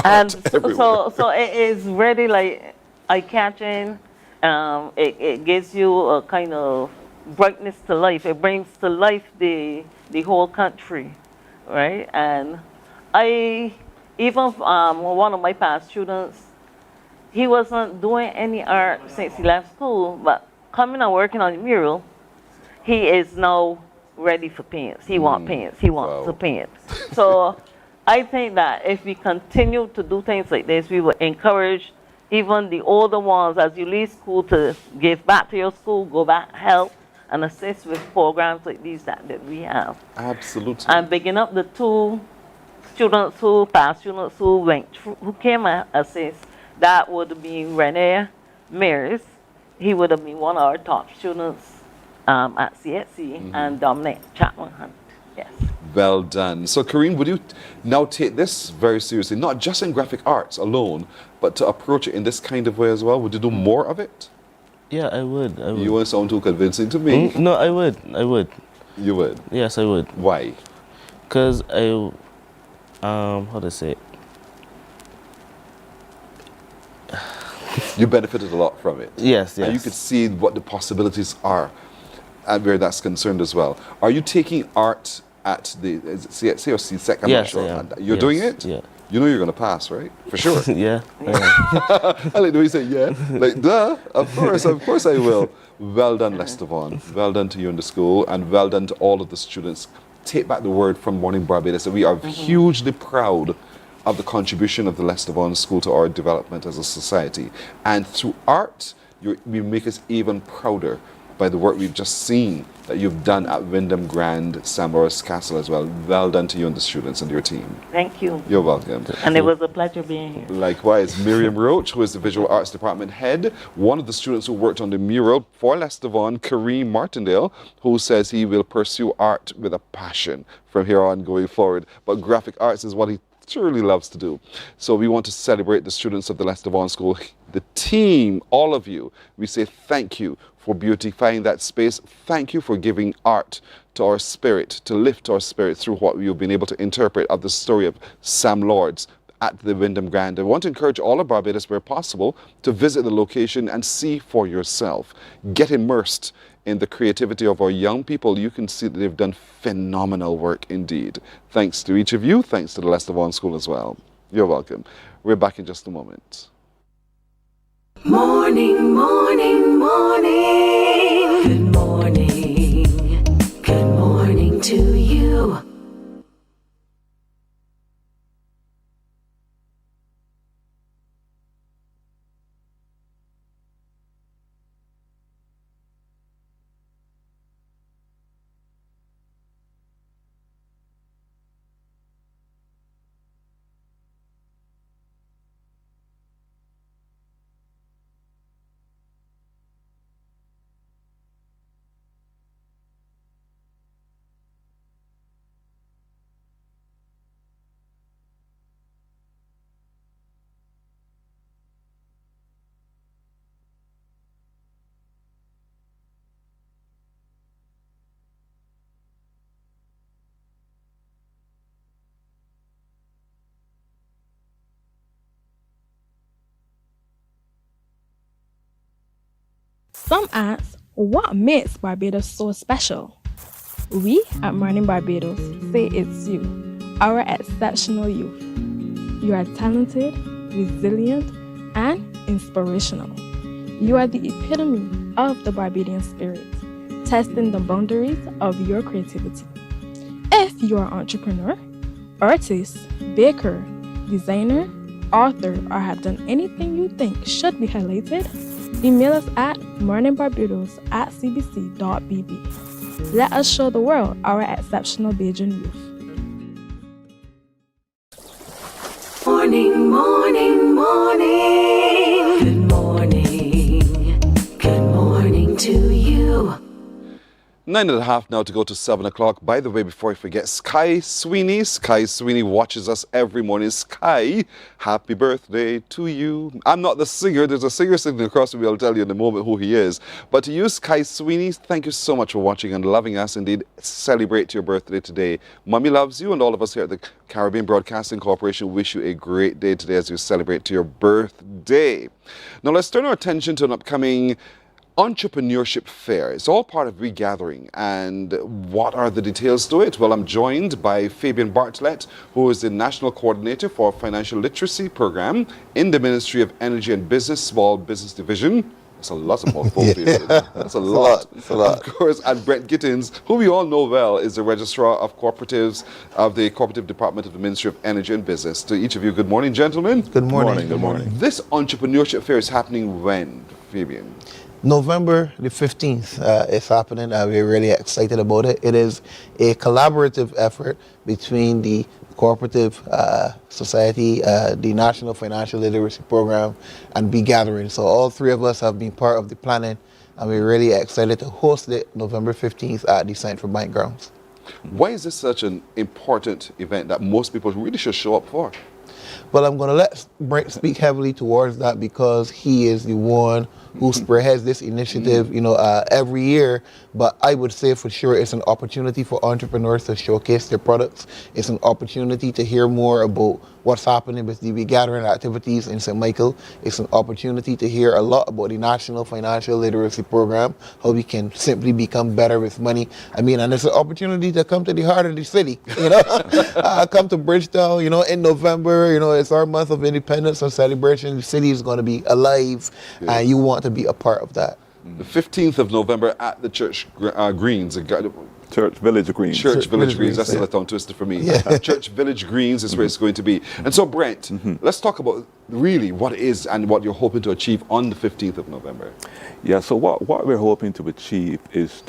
And so it is really like eye-catching. It gives you a kind of brightness to life. It brings to life the whole country, right? And even one of my past students, he wasn't doing any art since he left school, but coming and working on the mural, he is now ready for paints. He wants paints. He wants to paint. So I think that if we continue to do things like this, we will encourage even the older ones as you leave school to give back to your school, go back, help, and assist with programs like these that we have. Absolutely. And picking up the 2 students past students who came and assist, that would be Rene Mears. He would have been one of our top students at CSC, and Dominic Chapman Hunt. Yes. Well done. So Kareem, would you now take this very seriously, not just in graphic arts alone, but to approach it in this kind of way as well? Would you do more of it? Yeah, I would. You won't sound too convincing to me. No, I would. You would? Yes, I would. Why? Because how to say it? You benefited a lot from it. Yes. And you could see what the possibilities are and where that's concerned as well. Are you taking art at the CXC or CSEC? I'm not sure. I am. You're doing it? Yeah. You know you're going to pass, right? For sure. Yeah. I like the way you say, yeah. Like, duh, of course I will. Well done, Leicester Vaughan. Well done to you in the school, and well done to all of the students. Take back the word from Mornin Barbados. We are hugely proud of the contribution of the Leicester Vaughan School to our development as a society. And through art, we make us even prouder by the work we've just seen that you've done at Wyndham Grand, St. Maurice Castle as well. Well done to you and the students and your team. Thank you. You're welcome. And it was a pleasure being here. Likewise, Miriam Roach, who is the Visual Arts Department head, one of the students who worked on the mural for Leicester Vaughan, Kareem Martindale, who says he will pursue art with a passion from here on going forward. But graphic arts is what he truly loves to do. So we want to celebrate the students of the Lester Vaughan School, the team, all of you. We say thank you for beautifying that space. Thank you for giving art to our spirit, to lift our spirit through what you've been able to interpret of the story of Sam Lords at the Wyndham Grand. I want to encourage all of Barbados, where possible, to visit the location and see for yourself. Get immersed in the creativity of our young people. You can see that they've done phenomenal work indeed. Thanks to each of you. Thanks to the Lester Vaughan School as well. You're welcome. We're back in just a moment. Morning, morning, morning. Good morning. Good morning to you. Some ask, what makes Barbados so special? We at Mornin Barbados say it's you, our exceptional youth. You are talented, resilient, and inspirational. You are the epitome of the Barbadian spirit, testing the boundaries of your creativity. If you are an entrepreneur, artist, baker, designer, author, or have done anything you think should be highlighted, email us at morninbarbados@cbc.bb. Let us show the world our exceptional Bajan youth. Morning, morning, morning. Good morning. Good morning to you. 9:30 now to go to 7 o'clock. By the way, before I forget, Sky Sweeney watches us every morning. Sky, happy birthday to you. I'm not the singer. There's a singer sitting across from me. I'll tell you in a moment who he is. But to you, Sky Sweeney, thank you so much for watching and loving us. Indeed, celebrate your birthday today. Mommy loves you, and all of us here at the Caribbean Broadcasting Corporation wish you a great day today as you celebrate your birthday. Now, let's turn our attention to an upcoming entrepreneurship fair. It's all part of Regathering. And what are the details to it? Well, I'm joined by Fabian Bartlett, who is the National Coordinator for Financial Literacy Program in the Ministry of Energy and Business, Small Business Division. That's a lot of mouthful. That's a lot. It's a lot. Of course, and Brent Gittins, who we all know well, is the Registrar of Cooperatives of the Cooperative Department of the Ministry of Energy and Business. To each of you, good morning, gentlemen. Good morning. Good morning. This entrepreneurship fair is happening when, Fabian? November the 15th is happening. We're really excited about it. It is a collaborative effort between the Cooperative Society, the National Financial Literacy Program, and Regathering. So all three of us have been part of the planning, and we're really excited to host it November 15th at the Central Bank grounds. Why is this such an important event that most people really should show up for? Well, I'm going to let Brent speak heavily towards that because he is the one who spearheads this initiative, every year. But I would say for sure it's an opportunity for entrepreneurs to showcase their products. It's an opportunity to hear more about what's happening with the Regathering activities in St. Michael. It's an opportunity to hear a lot about the National Financial Literacy Program, how we can simply become better with money. And it's an opportunity to come to the heart of the city, come to Bridgetown, in November, it's our month of independence and celebration. The city is going to be alive, and you want to be a part of that. The 15th of November at the Church Greens. Church Village Greens. Church Village Greens. That's still a tongue twister for me. Yeah. Church Village Greens is where it's going to be. And so, Brent, let's talk about really what it is and what you're hoping to achieve on the 15th of November. Yeah, so what we're hoping to achieve is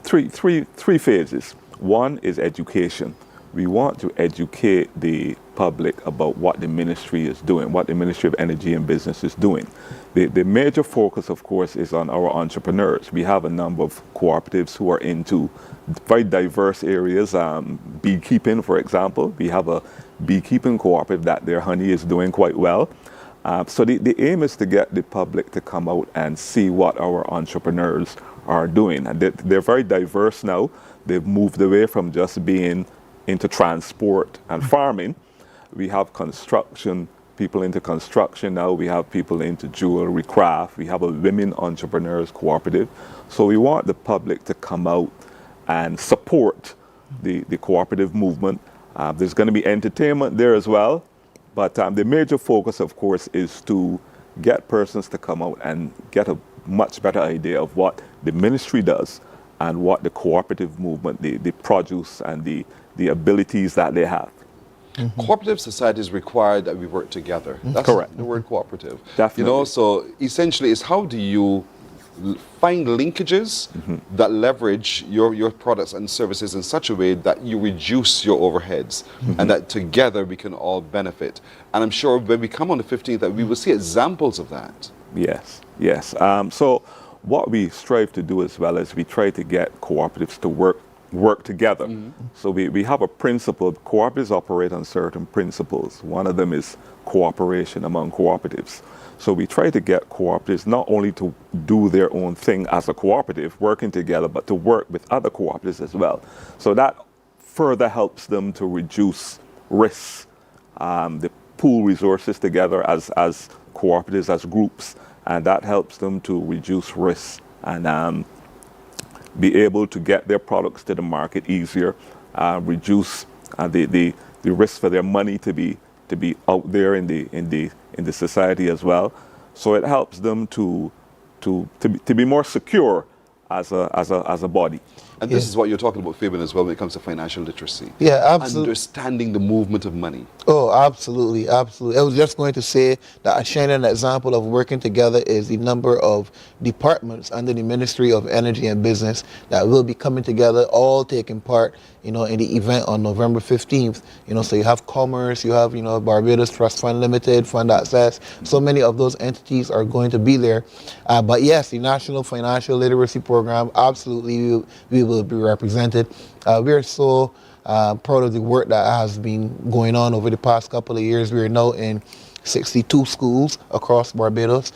three phases. One is education. We want to educate the public about what the ministry is doing, what the Ministry of Energy and Business is doing. The major focus, of course, is on our entrepreneurs. We have a number of cooperatives who are into very diverse areas, beekeeping, for example. We have a beekeeping cooperative that their honey is doing quite well. So the aim is to get the public to come out and see what our entrepreneurs are doing. And they're very diverse now. They've moved away from just being into transport and farming. We have construction, people into construction now. We have people into jewelry, craft. We have a women entrepreneurs cooperative. So we want the public to come out and support the cooperative movement. There's going to be entertainment there as well. But the major focus, of course, is to get persons to come out and get a much better idea of what the ministry does and what the cooperative movement, the produce and the abilities that they have. Cooperative societies require that we work together. That's correct. The word cooperative. Definitely. You know, so essentially it's how do you find linkages that leverage your products and services in such a way that you reduce your overheads and that together we can all benefit. And I'm sure when we come on the 15th that we will see examples of that. Yes, yes. So what we strive to do as well is we try to get cooperatives to work together. So we have a principle. Cooperatives operate on certain principles. One of them is cooperation among cooperatives. So we try to get cooperatives not only to do their own thing as a cooperative, working together, but to work with other cooperatives as well. So that further helps them to reduce risks. They pool resources together as cooperatives, as groups, and that helps them to reduce risks and be able to get their products to the market easier, reduce the risk for their money to be out there in the society as well. So it helps them to be more secure as a body. And this is what you're talking about, Fabian, as well when it comes to financial literacy. Yeah, absolutely. Understanding the movement of money. Oh, absolutely, absolutely. I was just going to say that a shining example of working together is the number of departments under the Ministry of Energy and Business that will be coming together, all taking part, in the event on November 15th. So you have Commerce, you have, Barbados Trust Fund Limited, Fund Access. So many of those entities are going to be there. But yes, the National Financial Literacy Program, absolutely, we will be represented. We are so proud of the work that has been going on over the past couple of years. We are now in 62 schools across Barbados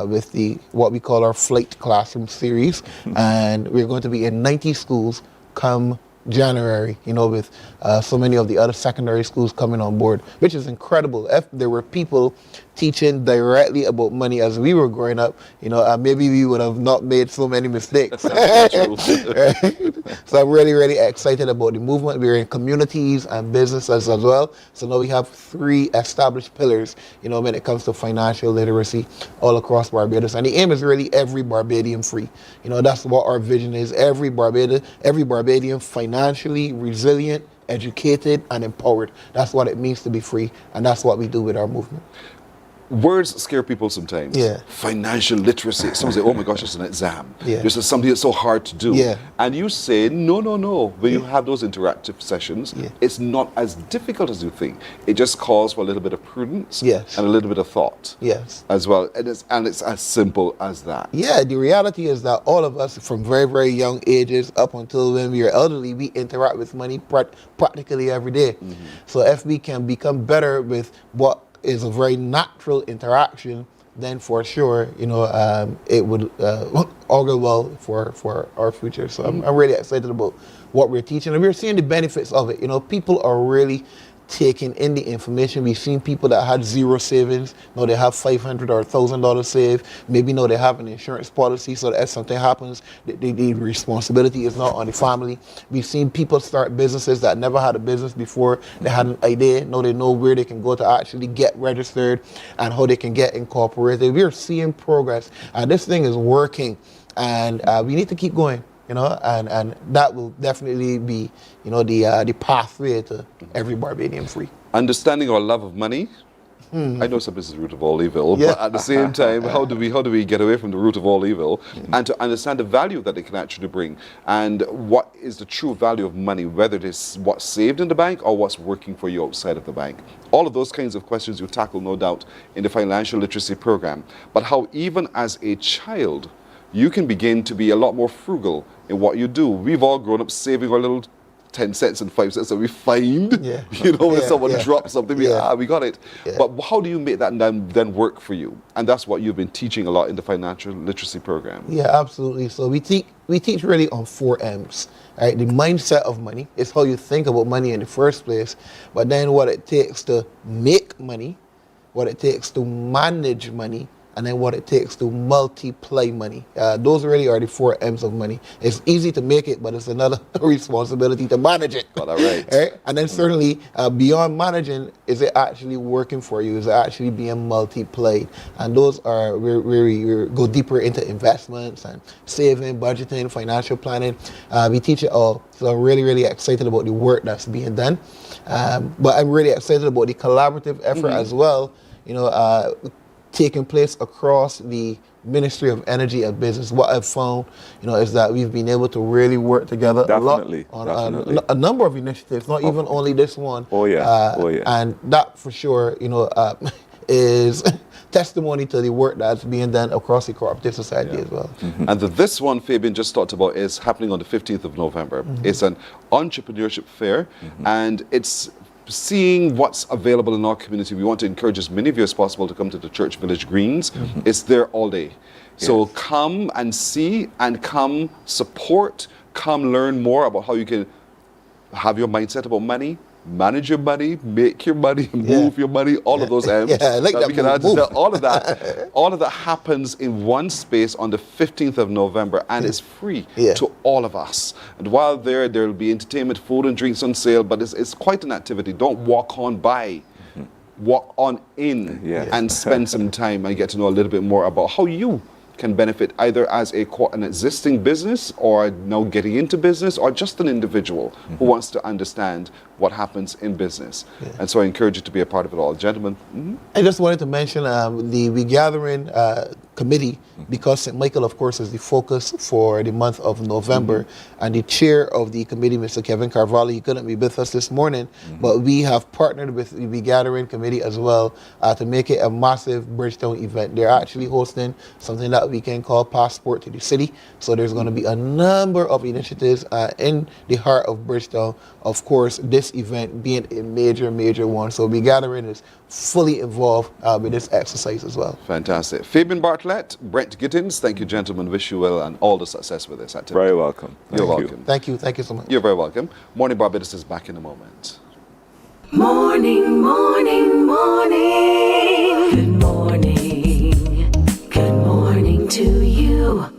with what we call our Flight Classroom series, and we're going to be in 90 schools come January, with so many of the other secondary schools coming on board, which is incredible. If there were people teaching directly about money as we were growing up, maybe we would have not made so many mistakes. So I'm really, really excited about the movement. We're in communities and businesses as well. So now we have 3 established pillars, when it comes to financial literacy all across Barbados. And the aim is really every Barbadian free. That's what our vision is. Every Barbadian financially resilient, educated, and empowered. That's what it means to be free. And that's what we do with our movement. Words scare people sometimes. Yeah. Financial literacy. Someone say, oh my gosh, it's an exam. Yeah. This is something that's so hard to do. Yeah. And you say, no. When you have those interactive sessions, it's not as difficult as you think. It just calls for a little bit of prudence and a little bit of thought as well. And it's as simple as that. Yeah, the reality is that all of us from very, very young ages up until when we are elderly, we interact with money practically every day. So if we can become better with what is a very natural interaction, then for sure, it would augur well for our future. So I'm really excited about what we're teaching, and we're seeing the benefits of it. People are really taking in the information. We've seen people that had 0 savings, now they have $500 or $1,000 saved. Maybe now they have an insurance policy so that if something happens, the responsibility is not on the family. We've seen people start businesses that never had a business before. They had an idea, now they know where they can go to actually get registered and how they can get incorporated. We're seeing progress, and this thing is working, and we need to keep going. And that will definitely be, the pathway to every Barbadian free. Understanding our love of money. I know some is the root of all evil, but at the same time, how do we get away from the root of all evil and to understand the value that it can actually bring, and what is the true value of money, whether it is what's saved in the bank or what's working for you outside of the bank. All of those kinds of questions you tackle, no doubt, in the financial literacy program. But how even as a child, you can begin to be a lot more frugal in what you do. We've all grown up saving our little 10 cents and 5 cents that we find, when someone drops something, we got it. But how do you make that then work for you? And that's what you've been teaching a lot in the financial literacy program. Yeah, absolutely. So we teach really on 4 M's. Right? The mindset of money is how you think about money in the first place, but then what it takes to make money, what it takes to manage money, and then what it takes to multiply money. Those really are the 4 M's of money. It's easy to make it, but it's another responsibility to manage it. Got that right. Right? And then certainly beyond managing, is it actually working for you? Is it actually being multiplied? And those are where we go deeper into investments and saving, budgeting, financial planning. We teach it all. So I'm really, really excited about the work that's being done. But I'm really excited about the collaborative effort as well. Taking place across the Ministry of Energy and Business. What I've found, is that we've been able to really work together a lot on a number of initiatives, not even only this one. And that for sure, is testimony to the work that's being done across the cooperative society as well. And this one Fabian just talked about is happening on the 15th of November. It's an entrepreneurship fair, and it's seeing what's available in our community. We want to encourage as many of you as possible to come to the Church Village Greens. It's there all day. So come and see, and come support, come learn more about how you can have your mindset about money, manage your money, make your money, move your money, all of those M's. All of that happens in one space on the 15th of November, and it's free to all of us. And while there will be entertainment, food and drinks on sale, but it's quite an activity. Don't walk on by. Walk on in and spend some time and get to know a little bit more about how you can benefit either as an existing business, or now getting into business, or just an individual who wants to understand what happens in business. And so I encourage you to be a part of it all. Gentlemen. I just wanted to mention the Regathering Committee, because St. Michael, of course, is the focus for the month of November. And the chair of the committee, Mr. Kevin Carvalho, he couldn't be with us this morning, but we have partnered with the Regathering Committee as well to make it a massive Bridgetown event. They're actually hosting something that we can call Passport to the City. So there's going to be a number of initiatives in the heart of Bridgetown. Of course, this event being a major one. So Regathering is fully involved with this exercise as well. Fantastic. Fabian Bartlett, Brent Gittins, thank you, gentlemen. Wish you well and all the success with this activity. Very welcome. You're welcome. Thank you so much. You're very welcome. Morning Barbados is back in a moment. Morning, morning, morning. Good morning. Good morning to you.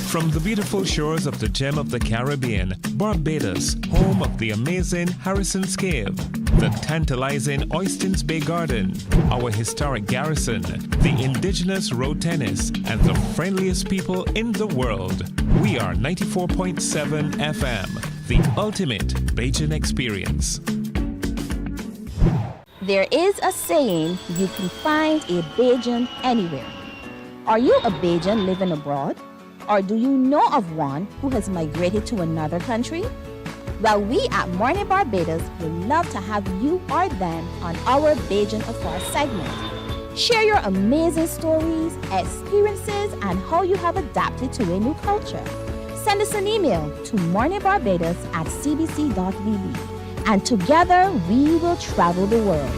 From the beautiful shores of the gem of the Caribbean, Barbados, home of the amazing Harrison's Cave, the tantalizing Oystins Bay Garden, our historic garrison, the indigenous road tennis, and the friendliest people in the world. We are 94.7 FM, the ultimate Bajan experience. There is a saying, you can find a Bajan anywhere. Are you a Bajan living abroad? Or do you know of one who has migrated to another country? Well, we at Mornin Barbados would love to have you or them on our Bajan Afar segment. Share your amazing stories, experiences, and how you have adapted to a new culture. Send us an email to morninbarbados@cbc.vb, and together we will travel the world.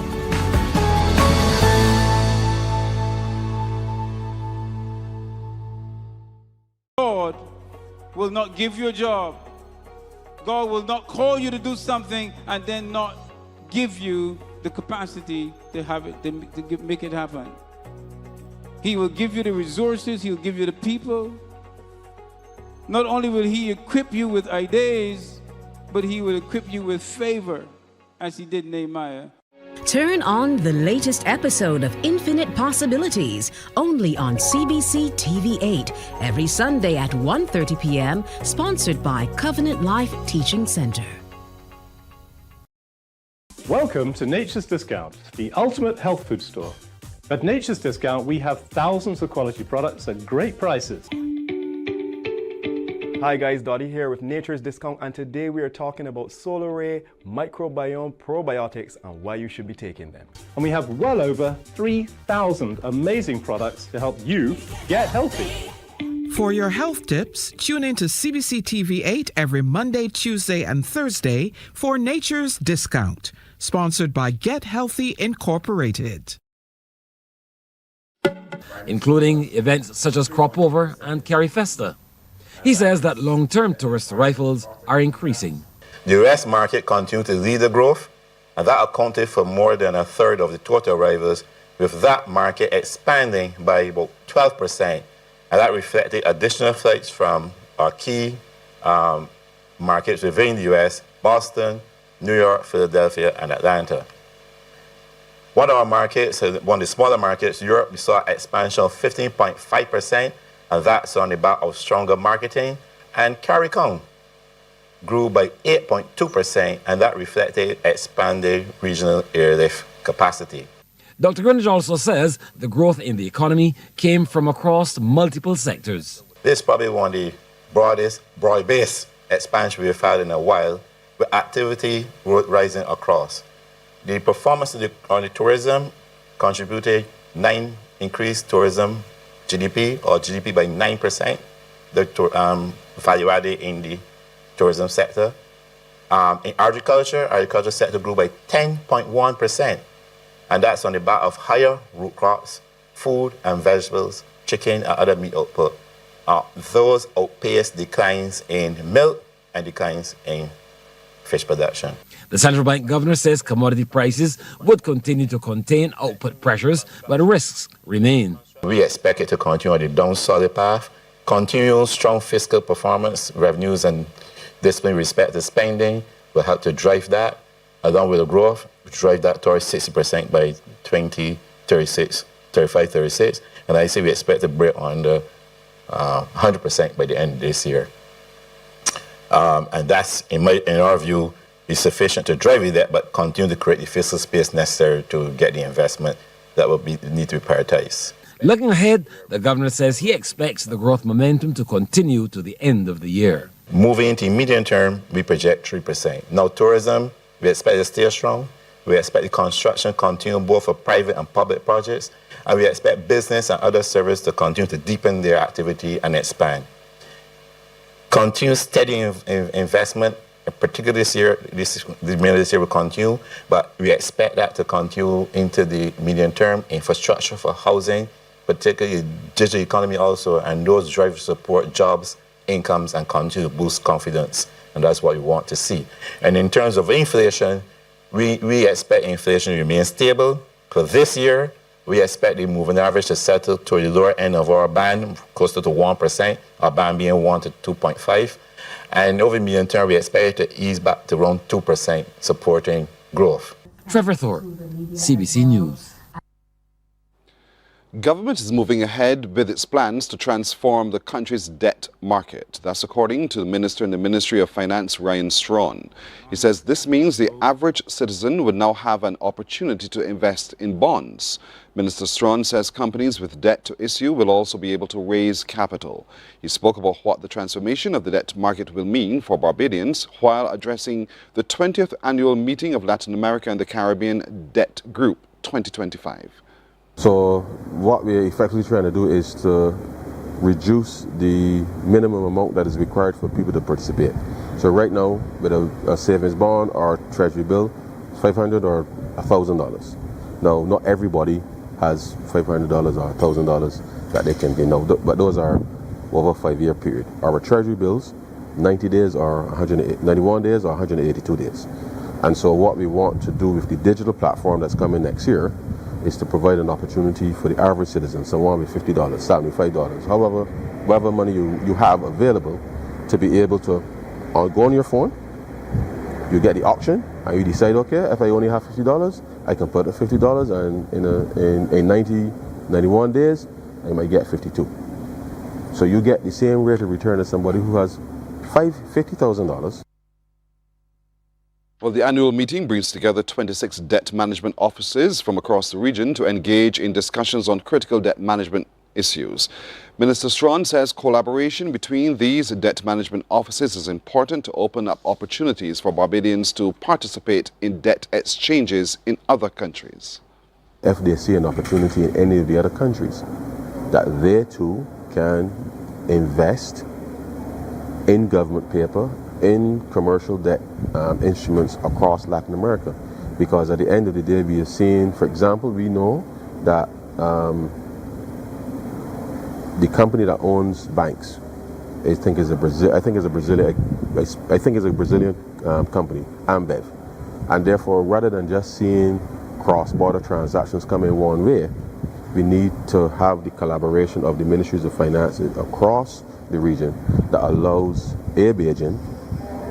God will not give you a job. God will not call you to do something and then not give you the capacity to have it, to make it happen. He will give you the resources. He'll give you the people. Not only will He equip you with ideas, but He will equip you with favor, as He did Nehemiah. Turn on the latest episode of Infinite Possibilities, only on CBC TV8, every Sunday at 1:30 p.m., sponsored by Covenant Life Teaching Center. Welcome to Nature's Discount, the ultimate health food store. At Nature's Discount, we have thousands of quality products at great prices. Hi guys, Dottie here with Nature's Discount, and today we are talking about Solar Ray Microbiome Probiotics and why you should be taking them. And we have well over 3,000 amazing products to help you get healthy. For your health tips, tune in to CBC TV 8 every Monday, Tuesday, and Thursday for Nature's Discount, sponsored by Get Healthy Incorporated. Including events such as Crop Over and Carry Festa. He says that long-term tourist arrivals are increasing. The US market continued to lead the growth, and that accounted for more than a third of the total arrivals, with that market expanding by about 12%. And that reflected additional flights from our key markets within the US, Boston, New York, Philadelphia, and Atlanta. One of our markets, one of the smaller markets, Europe, we saw expansion of 15.5%, and that's on the back of stronger marketing. And CARICOM grew by 8.2%, and that reflected expanded regional airlift capacity. Dr. Greenwich also says the growth in the economy came from across multiple sectors. This is probably one of the broadest, broad-based expansion we've had in a while, with activity rising across. The performance on the tourism contributed 9 increased tourism GDP, or GDP by 9%, the value added in the tourism sector. In agriculture sector grew by 10.1%, and that's on the back of higher root crops, food and vegetables, chicken and other meat output. Those outpaced declines in milk and declines in fish production. The central bank governor says commodity prices would continue to contain output pressures, but risks remain. We expect it to continue on the down solid path, continue strong fiscal performance, revenues and discipline with respect to spending will help to drive that, along with the growth, drive that towards 60% by 2035-36. And I say we expect to break on the 100% by the end of this year. And that's, in our view, is sufficient to drive that, but continue to create the fiscal space necessary to get the investment that will need to be prioritized. Looking ahead, the governor says he expects the growth momentum to continue to the end of the year. Moving into the medium term, we project 3%. Now, tourism, we expect to stay strong. We expect the construction to continue both for private and public projects. And we expect business and other services to continue to deepen their activity and expand. Continue steady investment, particularly this year, this year will continue, but we expect that to continue into the medium term. Infrastructure for housing, particularly digital economy also, and those drivers support jobs, incomes, and continue to boost confidence. And that's what we want to see. And in terms of inflation, we expect inflation to remain stable. For this year, we expect the moving average to settle to the lower end of our band, closer to 1%, our band being 1 to 2.5. And over the medium term, we expect it to ease back to around 2%, supporting growth. Trevor Thorpe, CBC News. Government is moving ahead with its plans to transform the country's debt market. That's according to the Minister in the Ministry of Finance, Ryan Strawn. He says this means the average citizen would now have an opportunity to invest in bonds. Minister Strawn says companies with debt to issue will also be able to raise capital. He spoke about what the transformation of the debt market will mean for Barbadians while addressing the 20th annual meeting of Latin America and the Caribbean Debt Group 2025. So what we're effectively trying to do is to reduce the minimum amount that is required for people to participate. So right now, with a savings bond or treasury bill, $500 or $1,000. Now, not everybody has $500 or $1,000 that they can pay now, but those are over a 5-year period. Our treasury bills, 90 days or 91 days or 182 days. And so what we want to do with the digital platform that's coming next year is to provide an opportunity for the average citizen, someone with $50, $75, however, whatever money you have available, to be able to go on your phone, you get the option, and you decide, okay, if I only have $50, I can put the $50, and in 91 days, I might get 52. So you get the same rate of return as somebody who has $50,000. Well, the annual meeting brings together 26 debt management offices from across the region to engage in discussions on critical debt management issues. Minister Strawn says collaboration between these debt management offices is important to open up opportunities for Barbadians to participate in debt exchanges in other countries. If they see an opportunity in any of the other countries, that they too can invest in government paper, in commercial debt instruments across Latin America. Because at the end of the day, we are seeing, for example, we know that the company that owns banks, I think is a Brazilian company, Ambev, and therefore, rather than just seeing cross-border transactions coming one way, we need to have the collaboration of the ministries of finance across the region that allows Beijing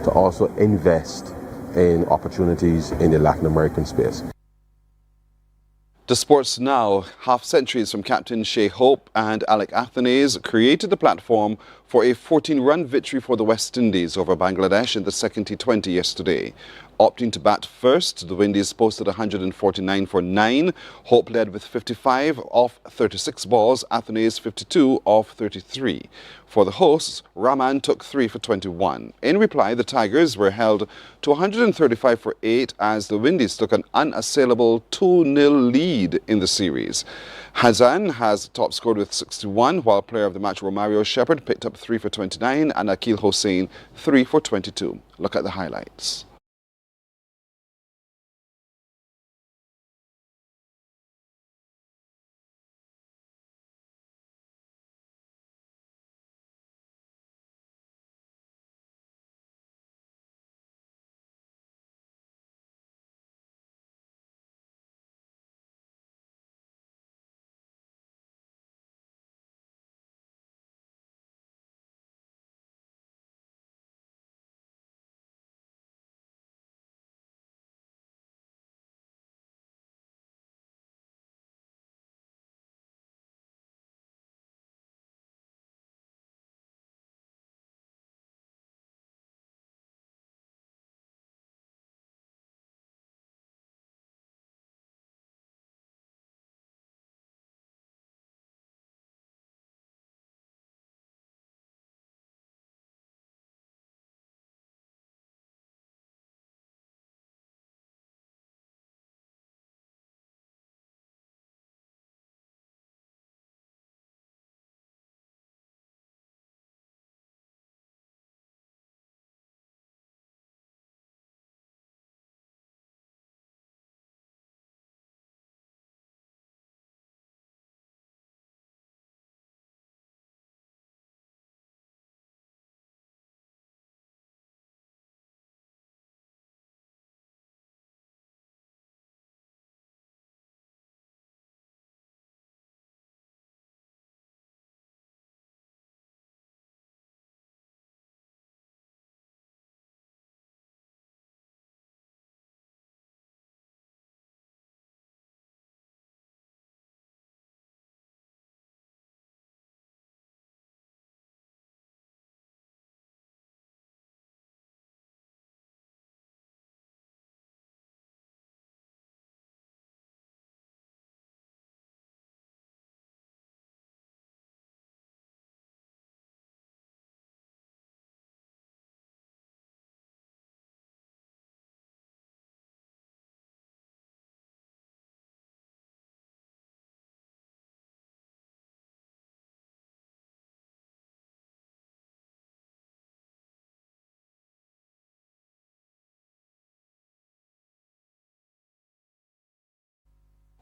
to also invest in opportunities in the Latin American space. To sports now, half centuries from Captain Shea Hope and Alec Athanaze created the platform for a 14-run victory for the West Indies over Bangladesh in the second T20 yesterday. Opting to bat first, the Windies posted 149 for 9. Hope led with 55 off 36 balls, Athanaze 52 off 33. For the hosts, Rahman took 3 for 21. In reply, the Tigers were held to 135 for 8 as the Windies took an unassailable 2-0 lead in the series. Hazan has top scored with 61, while player of the match Romario Shepherd picked up 3 for 29 and Akil Hossain 3 for 22. Look at the highlights.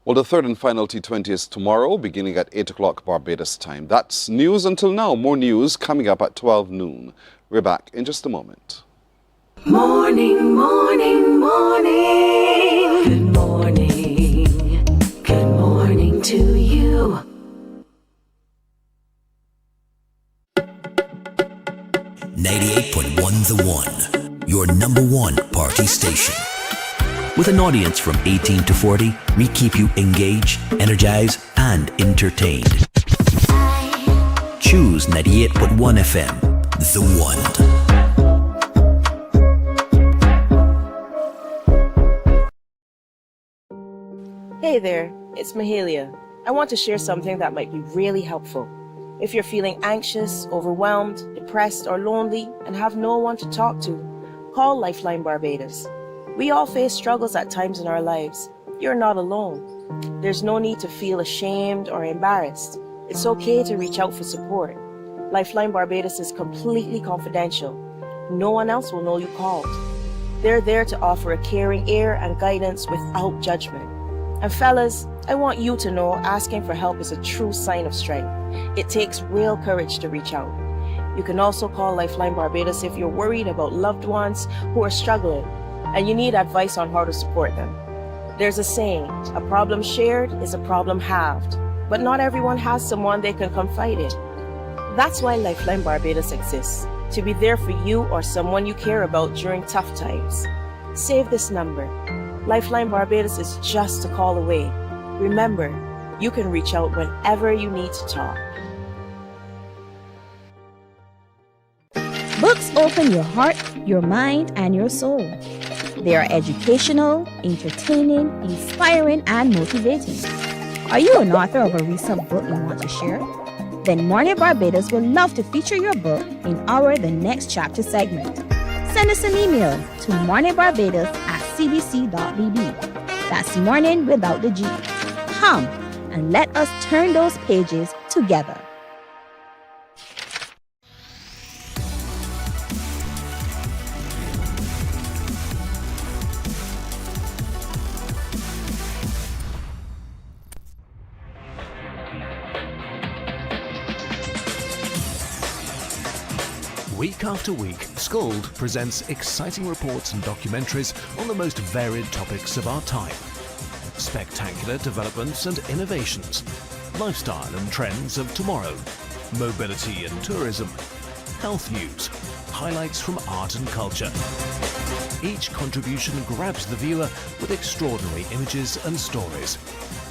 Well, the third and final T20 is tomorrow, beginning at 8 o'clock Barbados time. That's news until now. More news coming up at 12 noon. We're back in just a moment. Morning, morning, morning. Good morning. Good morning to you. The One, your number one party station. With an audience from 18 to 40, we keep you engaged, energized, and entertained. Choose 98.1 FM, The One. Hey there, it's Mahalia. I want to share something that might be really helpful. If you're feeling anxious, overwhelmed, depressed, or lonely and have no one to talk to, call Lifeline Barbados. We all face struggles at times in our lives. You're not alone. There's no need to feel ashamed or embarrassed. It's okay to reach out for support. Lifeline Barbados is completely confidential. No one else will know you called. They're there to offer a caring ear and guidance without judgment. And fellas, I want you to know asking for help is a true sign of strength. It takes real courage to reach out. You can also call Lifeline Barbados if you're worried about loved ones who are struggling and you need advice on how to support them. There's a saying, a problem shared is a problem halved, but not everyone has someone they can confide in. That's why Lifeline Barbados exists, to be there for you or someone you care about during tough times. Save this number. Lifeline Barbados is just a call away. Remember, you can reach out whenever you need to talk. Books open your heart, your mind, and your soul. They are educational, entertaining, inspiring, and motivating. Are you an author of a recent book you want to share? Then Mornin Barbados would love to feature your book in our The Next Chapter segment. Send us an email to morninbarbados@cbc.bb. That's morning without the G. Come and let us turn those pages together. Week after week, Scold presents exciting reports and documentaries on the most varied topics of our time. Spectacular developments and innovations, lifestyle and trends of tomorrow, mobility and tourism, health news, highlights from art and culture. Each contribution grabs the viewer with extraordinary images and stories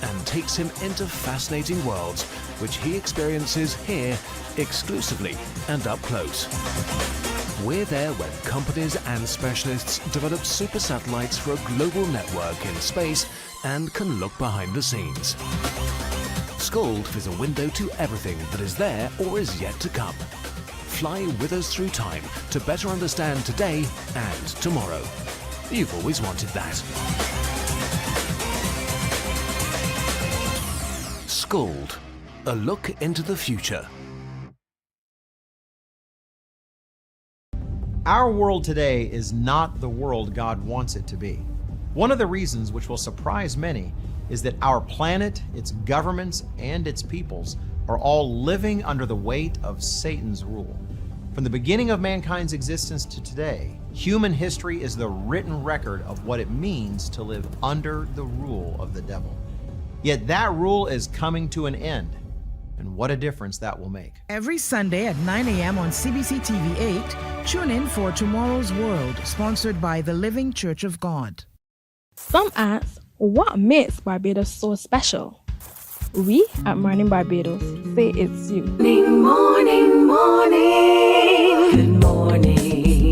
and takes him into fascinating worlds which he experiences here exclusively and up close. We're there when companies and specialists develop super satellites for a global network in space and can look behind the scenes. Scold is a window to everything that is there or is yet to come. Fly with us through time to better understand today and tomorrow. You've always wanted that. Scold, a look into the future. Our world today is not the world God wants it to be. One of the reasons which will surprise many is that our planet, its governments, and its peoples are all living under the weight of Satan's rule. From the beginning of mankind's existence to today, human history is the written record of what it means to live under the rule of the devil. Yet that rule is coming to an end, and what a difference that will make. Every Sunday at 9 a.m. on CBC TV 8, tune in for Tomorrow's World, sponsored by the Living Church of God. Some ask, what makes Barbados so special? We at Mornin Barbados say it's you. Morning, morning, morning. Good morning.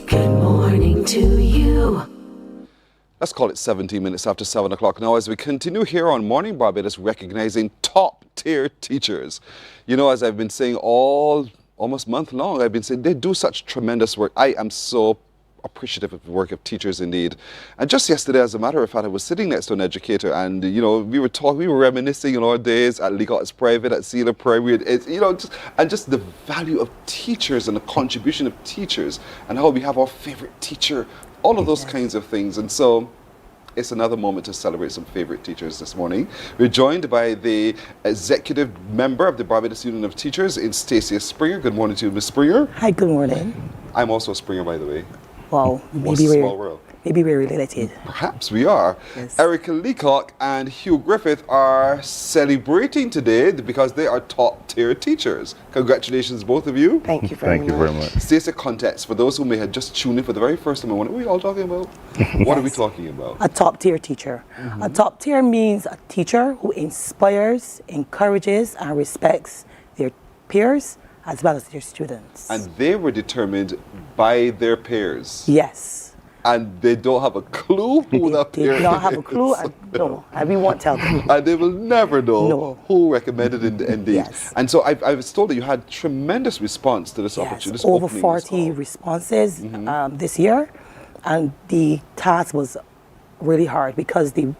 Good morning to you. Let's call it 17 minutes after 7 o'clock now as we continue here on Morning Barbados recognizing top-tier teachers. You know, as I've been saying almost month long, I've been saying they do such tremendous work. I am so appreciative of the work of teachers indeed. And just yesterday, as a matter of fact, I was sitting next to an educator and, you know, we were reminiscing on our days at Leacott's Private, at Sealer Primary, just the value of teachers and the contribution of teachers and how we have our favorite teacher, all of those kinds of things. And so it's another moment to celebrate some favorite teachers this morning. We're joined by the executive member of the Barbados Union of Teachers in Stacia Springer. Good morning to you, Ms. Springer. Hi, good morning. I'm also a Springer, by the way. Wow, maybe we're related. Perhaps we are. Yes. Erica Leacock and Hugh Griffith are celebrating today because they are top-tier teachers. Congratulations, both of you. Thank you very much. Stacia, context for those who may have just tuned in for the very first time. What are we all talking about? What are we talking about? A top-tier teacher. A top-tier means a teacher who inspires, encourages, and respects their peers as well as their students. And they were determined by their peers. Yes. and they don't have a clue who that They peer do not have a is. clue, and we won't tell them. And they will never know No. who recommended it indeed. Yes. And so I was told that you had tremendous response to this opportunity. This Over opening this 40 responses this year, and the task was really hard because the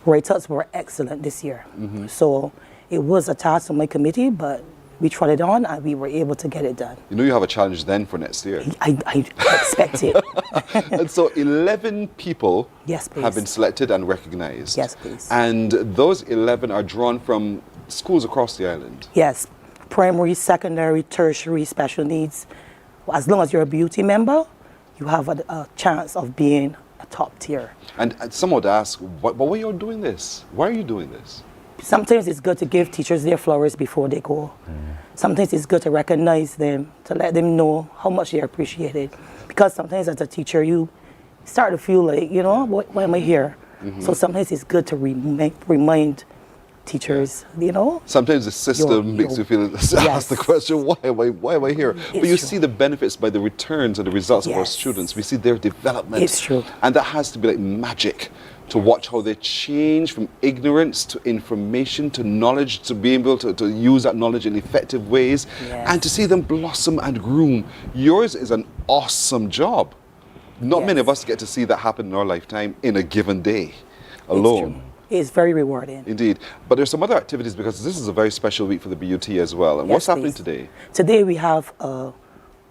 write-ups were excellent this year. So it was a task on my committee, but we trotted on and we were able to get it done. You know you have a challenge then for next year. I expect it. And so 11 people Yes, please. have been selected and recognized. Yes, please. And those 11 are drawn from schools across the island. Yes, primary, secondary, tertiary, special needs. As long as you're a beauty member, you have a chance of being a top tier. And some would ask, but why are you doing this? Why are you doing this? Sometimes it's good to give teachers their flowers before they go. Sometimes it's good to recognize them, to let them know how much they're appreciated. Because sometimes as a teacher, you start to feel like, you know, why am I here? So sometimes it's good to remind teachers, you know. Sometimes the system makes you feel, ask the question, why am I here? But you see the benefits by the returns and the results of our students. We see their development. It's true. And that has to be like magic, to watch how they change from ignorance to information to knowledge, to be able to use that knowledge in effective ways, and to see them blossom and groom. Yours is an awesome job. Not many of us get to see that happen in our lifetime in a given day alone. It's very rewarding. Indeed. But there's some other activities because this is a very special week for the BUT as well. And what's happening today? Today we have a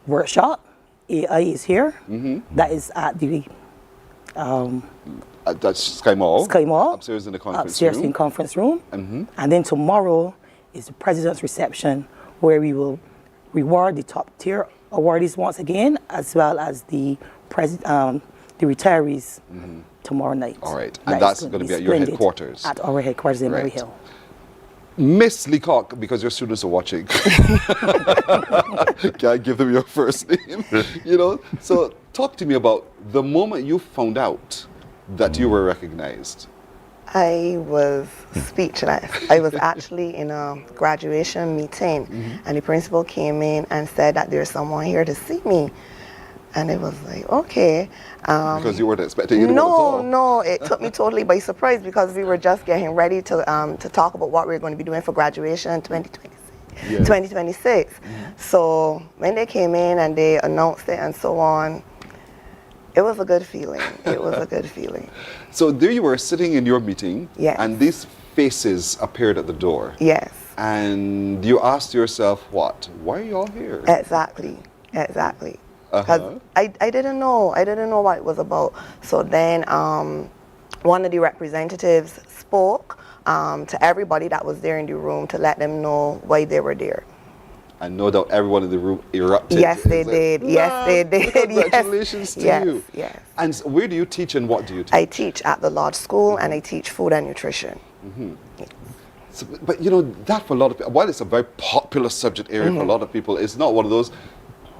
workshop. AI is here. That is at the that's Sky Mall. Sky Mall. Upstairs in the conference upstairs room. in conference room. And then tomorrow is the president's reception, where we will reward the top tier awardees once again, as well as the retirees tomorrow night. All right. And that's going to be at your headquarters. At our headquarters in Murray Hill. Miss Leacock, because your students are watching. Can't give them your first name. You know? So talk to me about the moment you found out that you were recognized. I was speechless. I was actually in a graduation meeting, and the principal came in and said that there's someone here to see me. And it was like, okay. Because you weren't expecting anyone at all. No, it took me totally by surprise because we were just getting ready to talk about what we were going to be doing for graduation 2026. So when they came in and they announced it and so on, it was a good feeling. It was a good feeling. So there you were sitting in your meeting, Yes. and these faces appeared at the door. Yes. And you asked yourself, what? Why are you all here? Exactly. Because I didn't know what it was about. So then one of the representatives spoke to everybody that was there in the room to let them know why they were there. And no doubt everyone in the room erupted. Yes, they did. Yes, they did. Congratulations to you. Yes. And where do you teach and what do you teach? I teach at the Lodge School and I teach food and nutrition. So, but you know, that for a lot of people, while it's a very popular subject area for a lot of people, it's not one of those,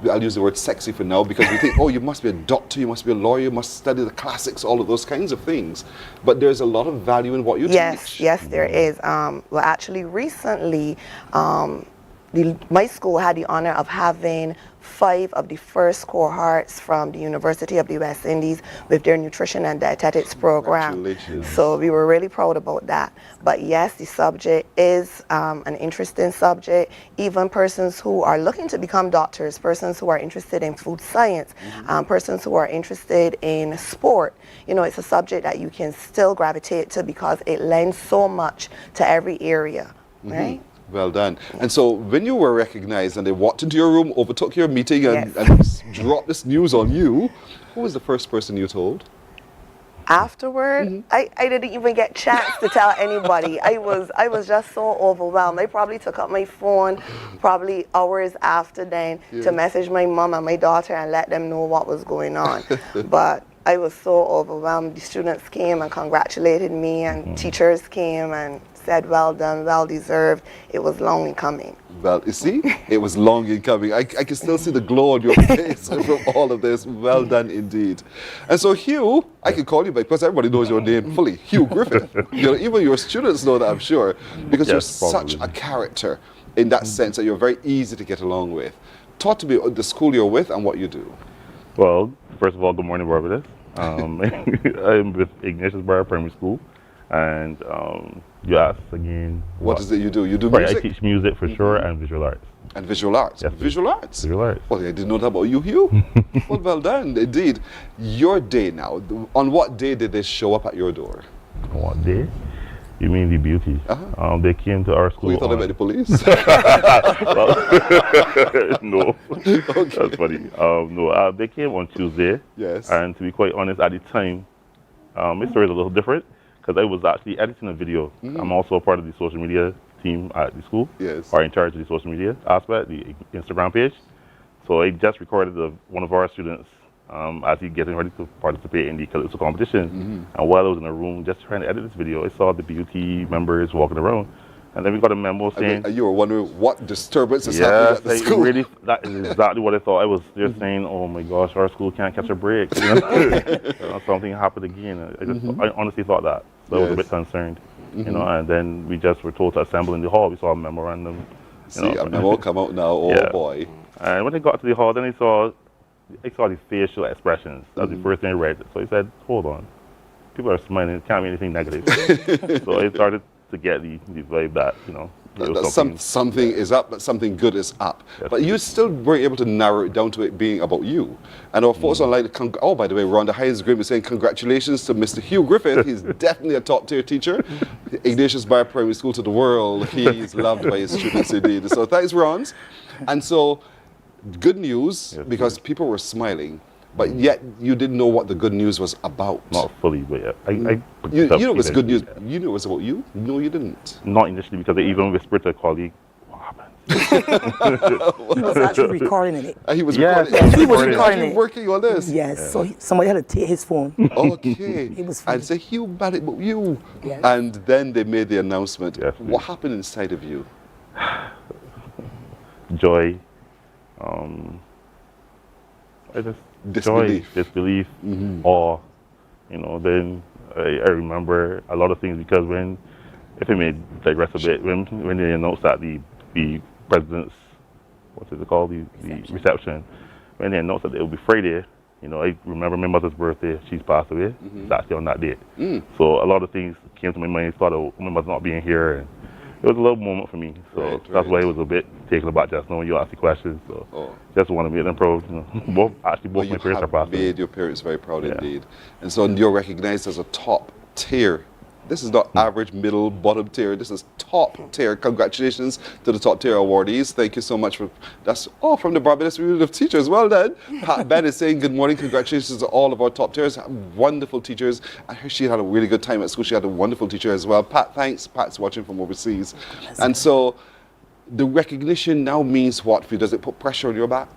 I'll use the word sexy for now, because we think, oh, you must be a doctor, you must be a lawyer, you must study the classics, all of those kinds of things. But there's a lot of value in what you teach. Yes, there is. Well, actually, recently, my school had the honor of having 5 of the first cohorts from the University of the West Indies with their nutrition and dietetics program. Congratulations. So we were really proud about that. But yes, the subject is an interesting subject. Even persons who are looking to become doctors, persons who are interested in food science, persons who are interested in sport, you know, it's a subject that you can still gravitate to because it lends so much to every area, right? Well done. And so when you were recognized and they walked into your room, overtook your meeting and dropped this news on you, who was the first person you told? Afterward, I didn't even get a chance to tell anybody. I was just so overwhelmed. I probably took up my phone probably hours after then to message my mom and my daughter and let them know what was going on. But I was so overwhelmed. The students came and congratulated me, and teachers came and said, well done, well deserved. It was long in coming. Well, you see, it was long in coming. I can still see the glow on your face from all of this. Well done indeed. And so Hugh, I can call you by, because everybody knows your name fully, Hugh Griffin. You know, even your students know that, I'm sure, because you're such a character in that sense that you're very easy to get along with. Talk to me about the school you're with and what you do. Well, first of all, good morning, Barbados. I'm with Ignatius Barbados Primary School, and you asked again. What is it you do? You do right, music? I teach music for sure and visual arts. And visual arts? Yes, visual arts? Visual arts. Well, I didn't know that about you, Hugh. Well done, indeed. Your day now, on what day did they show up at your door? On what day? You mean the beauty? They came to our school. You thought about the police? No. Okay. That's funny. No, they came on Tuesday. Yes. And to be quite honest, at the time, my story is a little different because I was actually editing a video. I'm also a part of the social media team at the school. Yes. Or in charge of the social media aspect, the Instagram page. So I just recorded one of our students as he getting ready to participate in the Calypso competition. And while I was in a room just trying to edit this video, I saw the BUT members walking around. And then we got a memo saying... You were wondering what disturbance is happening at the school. Really, that is exactly what I thought. I was just saying, oh my gosh, our school can't catch a break. You know? Something happened again. I honestly thought that. So I was a bit concerned. You know, and then we just were told to assemble in the hall. We saw a memorandum. See, a memo come out now, oh boy. And when I got to the hall, then I saw the facial expressions. That was the first thing I read. So I said, hold on. People are smiling. It can't be anything negative. So I started to get the vibe that, you know, something is up, but something good is up. Yes. But you still were able to narrow it down to it being about you. And our folks online, oh, by the way, Rhonda Hines Grimm is saying congratulations to Mr. Hugh Griffith. He's definitely a top-tier teacher. Ignatius Barbados Primary School to the world. He's loved by his students indeed. So thanks, Ron. And so, good news, because people were smiling. But yet, you didn't know what the good news was about. Not fully, but yeah. You know it was good news. You knew it was about you? No, you didn't. Not initially, because I even whispered to a colleague, what happened? He was actually recording it. He was recording it. He was recording it. Working on this? Yes, so somebody had to take his phone. Okay. He was and say, Hugh, bad about you. Yes. And then they made the announcement. Yes, what happened inside of you? Joy. Disbelief. Disbelief, awe. You know, then I remember a lot of things because if I may digress a bit, when they announced that the president's, what is it called, the reception, when they announced that it would be Friday, you know, I remember my mother's birthday. She's passed away. It's actually on that date. So a lot of things came to my mind. I thought of my mother not being here, and it was a little moment for me. So that's why it was a bit taken aback just now when you asked the question. So just want to make them proud. You know, both my parents are passed away. Made your parents very proud indeed. And so you're recognized as a top tier. This is not average, middle, bottom tier. This is top tier. Congratulations to the top tier awardees. Thank you so much for that's all from the Barbados Union of Teachers. Well done. Pat Ben is saying good morning. Congratulations to all of our top tiers. Wonderful teachers. I heard she had a really good time at school. She had a wonderful teacher as well. Pat, thanks. Pat's watching from overseas. And so the recognition now means what for you? Does it put pressure on your back?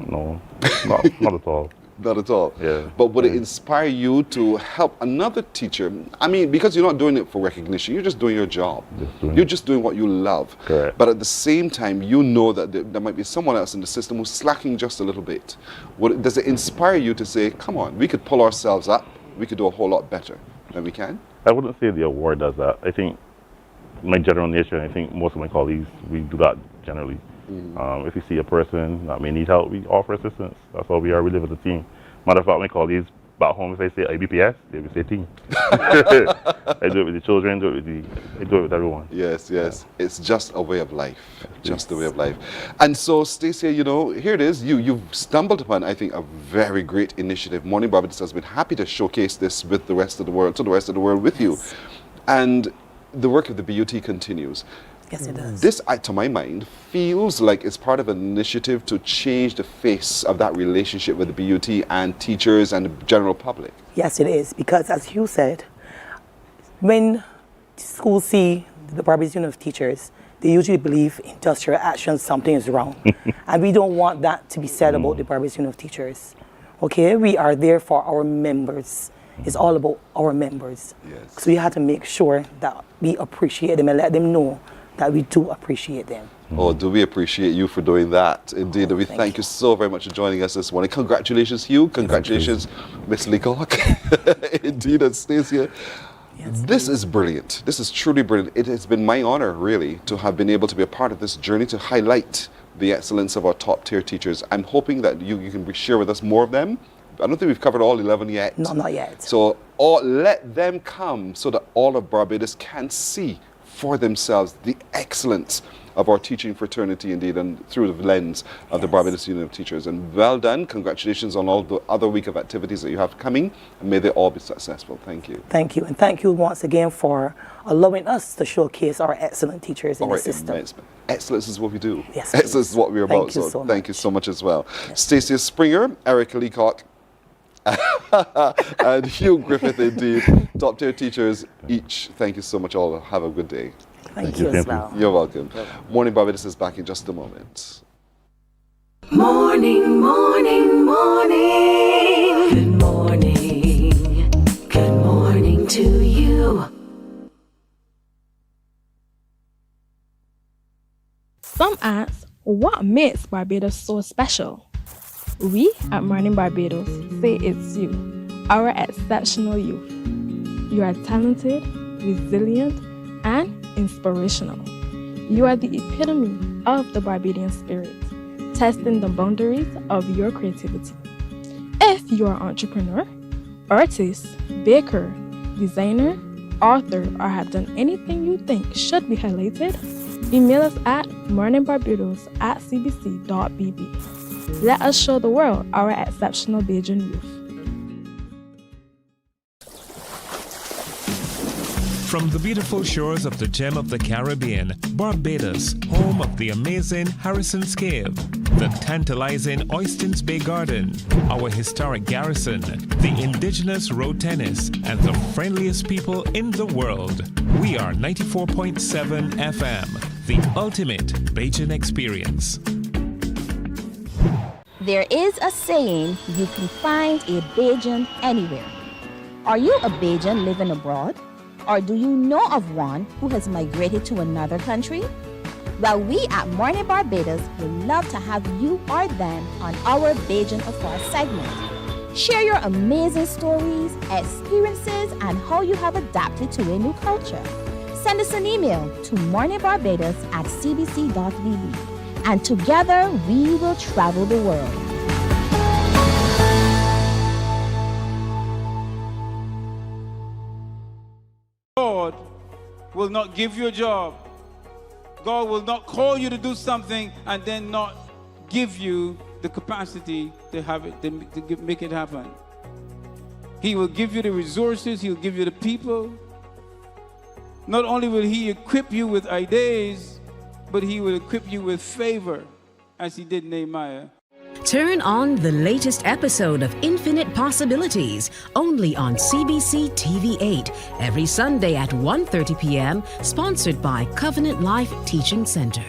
No, not at all. Not at all. Yeah. But would it inspire you to help another teacher? I mean, because you're not doing it for recognition, you're just doing your job. You're just doing what you love. Correct. But at the same time, you know that there might be someone else in the system who's slacking just a little bit. Does it inspire you to say, come on, we could pull ourselves up, we could do a whole lot better than we can? I wouldn't say the award does that. I think my general nature, and I think most of my colleagues, we do that generally. If we see a person that may need help, we offer assistance. That's how we are. We live as a team. Matter of fact, my colleagues back home, if I say IBPS, they will say team. I do it with the children, I do it with everyone. Yes. It's just a way of life. Just a way of life. And so, Stacey, you know, here it is. You've stumbled upon, I think, a very great initiative. Mornin Barbados has been happy to showcase this with the rest of the world, with you. And the work of the BUT continues. Yes, it does. This, to my mind, feels like it's part of an initiative to change the face of that relationship with the BUT and teachers and the general public. Yes, it is. Because as Hugh said, when schools see the Barbados Union of Teachers, they usually believe industrial action, something is wrong. And we don't want that to be said about the Barbados Union of Teachers. Okay, we are there for our members. It's all about our members. Yes. So we have to make sure that we appreciate them and let them know that we do appreciate them. Oh, do we appreciate you for doing that? Indeed, we thank you so very much for joining us this morning. Congratulations, Hugh. Congratulations, Miss Leacock. Indeed, Anastasia. Yes, this is brilliant. This is truly brilliant. It has been my honor, really, to have been able to be a part of this journey to highlight the excellence of our top tier teachers. I'm hoping that you can share with us more of them. I don't think we've covered all 11 yet. No, not yet. So let them come so that all of Barbados can see for themselves the excellence of our teaching fraternity indeed, and through the lens of the Barbados Union of Teachers. And well done. Congratulations on all the other week of activities that you have coming, and may they all be successful. Thank you. Thank you. And thank you once again for allowing us to showcase our excellent teachers in the system. Excellence is what we do. Yes, excellence is what we're about. Thank you so thank you so much as well. Yes. Stacey Springer, Erica Leacock, and Hugh Griffith indeed. Top tier teachers each. Thank you so much all. Have a good day. Thank you as well. You're welcome. Morning Barbados is back in just a moment. Morning, morning, morning. Good morning. Good morning to you. Some ask, what makes Barbados so special? We at Mornin Barbados say it's you, our exceptional youth. You are talented, resilient, and inspirational. You are the epitome of the Barbadian spirit, testing the boundaries of your creativity. If you are an entrepreneur, artist, baker, designer, author, or have done anything you think should be highlighted, email us at morninbarbados@cbc.bb. Let us show the world our exceptional Bajan youth. From the beautiful shores of the gem of the Caribbean, Barbados, home of the amazing Harrison's Cave, the tantalizing Oystins Bay Garden, our historic garrison, the indigenous road tennis, and the friendliest people in the world. We are 94.7 FM, the ultimate Bajan experience. There is a saying, you can find a Bajan anywhere. Are you a Bajan living abroad? Or do you know of one who has migrated to another country? Well, we at Mornin Barbados would love to have you or them on our Bajan Afar segment. Share your amazing stories, experiences, and how you have adapted to a new culture. Send us an email to morninbarbados@cbc.bb. And together we will travel the world. God will not give you a job. God will not call you to do something and then not give you the capacity to have it, to make it happen. He will give you the resources, He'll give you the people. Not only will He equip you with ideas, but He will equip you with favor, as He did Nehemiah. Turn on the latest episode of Infinite Possibilities, only on CBC TV8, every Sunday at 1:30 p.m., sponsored by Covenant Life Teaching Center.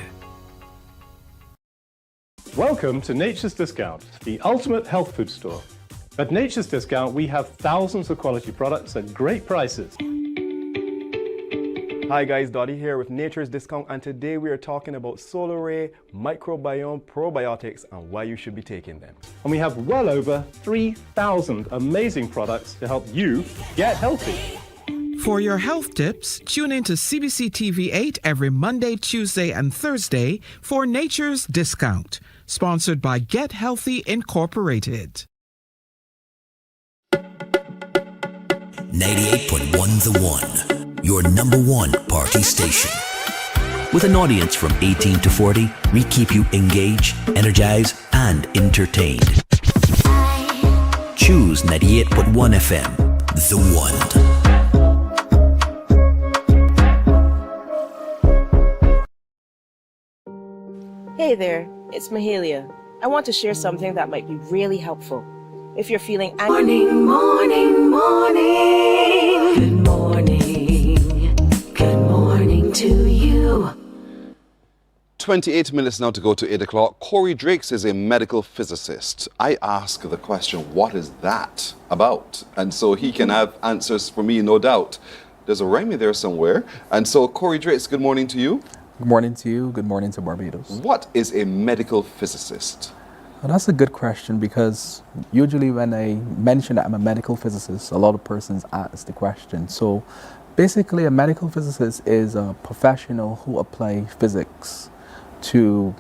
Welcome to Nature's Discount, the ultimate health food store. At Nature's Discount, we have thousands of quality products at great prices. Hi guys, Dottie here with Nature's Discount, and today we are talking about Solar Ray microbiome probiotics and why you should be taking them. And we have well over 3,000 amazing products to help you get healthy. For your health tips, tune in to CBC TV8 every Monday, Tuesday, and Thursday for Nature's Discount, sponsored by Get Healthy Incorporated. 98.1 The One, your number one party station. With an audience from 18 to 40, we keep you engaged, energized, and entertained. Choose 98.1 FM, The One. Hey there, it's Mahalia. I want to share something that might be really helpful. If you're feeling Morning, morning, morning. Good morning. Good morning to you. 28 minutes now to go to 8 o'clock. Corey Drakes is a medical physicist. I ask the question, what is that about? And so he can have answers for me, no doubt. There's a rhyme there somewhere. And so, Corey Drakes, good morning to you. Good morning to you. Good morning to Barbados. What is a medical physicist? Well, that's a good question, because usually when I mention that I'm a medical physicist, a lot of persons ask the question. So basically a medical physicist is a professional who apply physics to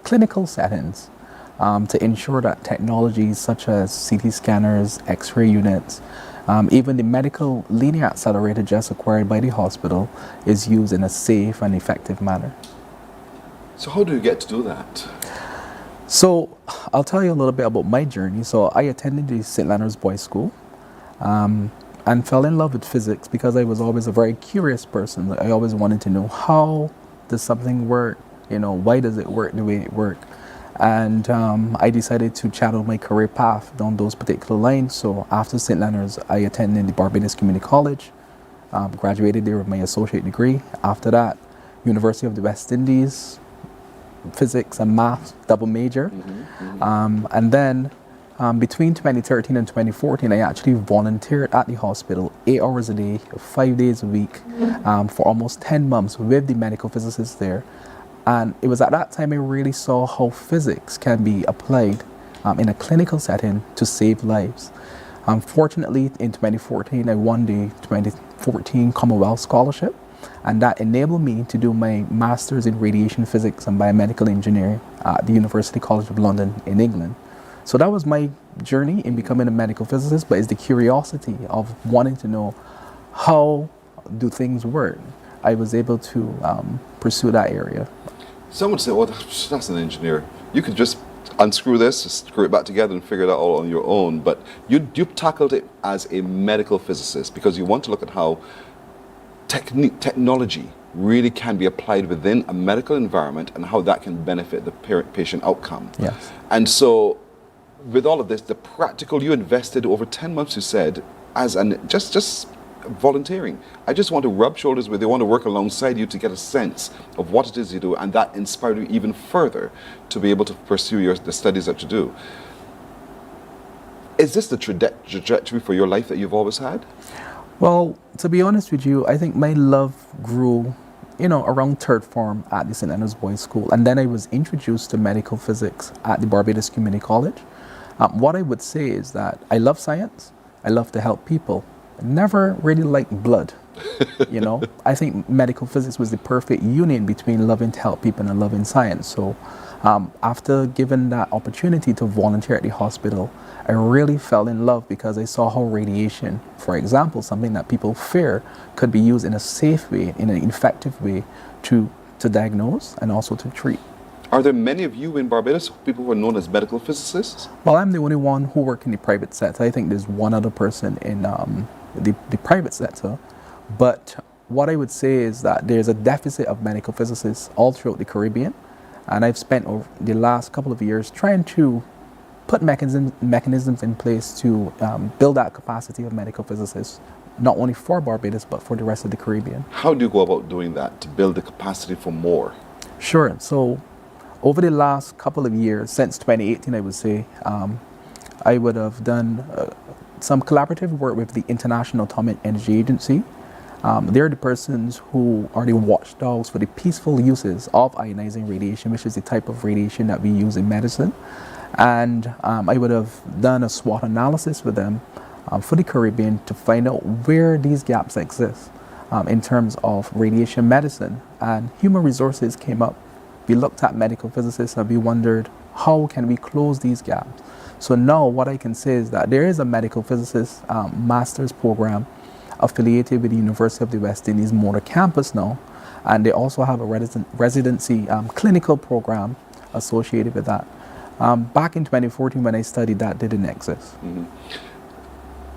clinical settings. to ensure that technologies such as CT scanners, X-ray units, even the medical linear accelerator just acquired by the hospital is used in a safe and effective manner. So how do you get to do that? So I'll tell you a little bit about my journey. So I attended the St. Leonard's Boys School and fell in love with physics because I was always a very curious person. I always wanted to know, how does something work? You know, why does it work the way it works? And I decided to channel my career path down those particular lines. So after St. Leonard's, I attended the Barbados Community College, graduated there with my associate degree. After that, University of the West Indies, physics and math, double major. And then between 2013 and 2014, I actually volunteered at the hospital 8 hours a day, 5 days a week, for almost 10 months with the medical physicists there. And it was at that time I really saw how physics can be applied in a clinical setting to save lives. Fortunately, in 2014, I won the 2014 Commonwealth Scholarship, and that enabled me to do my Master's in Radiation Physics and Biomedical Engineering at the University College of London in England. So that was my journey in becoming a medical physicist, but it's the curiosity of wanting to know, how do things work? I was able to pursue that area. Some would say, well, that's an engineer. You could just unscrew this, screw it back together and figure it out all on your own. But you tackled it as a medical physicist because you want to look at how technology really can be applied within a medical environment and how that can benefit the patient outcome. Yes. And so with all of this, the practical, you invested over 10 months, you said, as just volunteering. I just want to rub shoulders with you, I want to work alongside you to get a sense of what it is you do, and that inspired you even further to be able to pursue the studies that you do. Is this the trajectory for your life that you've always had? Well, to be honest with you, I think my love grew, around third form at the St. Leonard's Boys School, and then I was introduced to medical physics at the Barbados Community College. What I would say is that I love science, I love to help people. Never really liked blood. I think medical physics was the perfect union between loving to help people and loving science. So after given that opportunity to volunteer at the hospital, I really fell in love because I saw how radiation, for example, something that people fear, could be used in a safe way, in an effective way to diagnose and also to treat. Are there many of you in Barbados, people who are known as medical physicists? Well, I'm the only one who works in the private sector. I think there's one other person in the private sector. But what I would say is that there's a deficit of medical physicists all throughout the Caribbean. And I've spent over the last couple of years trying to put mechanisms in place to build that capacity of medical physicists, not only for Barbados, but for the rest of the Caribbean. How do you go about doing that, to build the capacity for more? Sure. So over the last couple of years, since 2018, I would say, I would have done some collaborative work with the International Atomic Energy Agency. They're the persons who are the watchdogs for the peaceful uses of ionizing radiation, which is the type of radiation that we use in medicine. And I would have done a SWOT analysis with them for the Caribbean to find out where these gaps exist in terms of radiation medicine. And human resources came up. We looked at medical physicists and we wondered, how can we close these gaps? So now what I can say is that there is a medical physicist master's program affiliated with the University of the West Indies Motor Campus now, and they also have a residency clinical program associated with that. Back in 2014 when I studied, that didn't exist. Mm-hmm.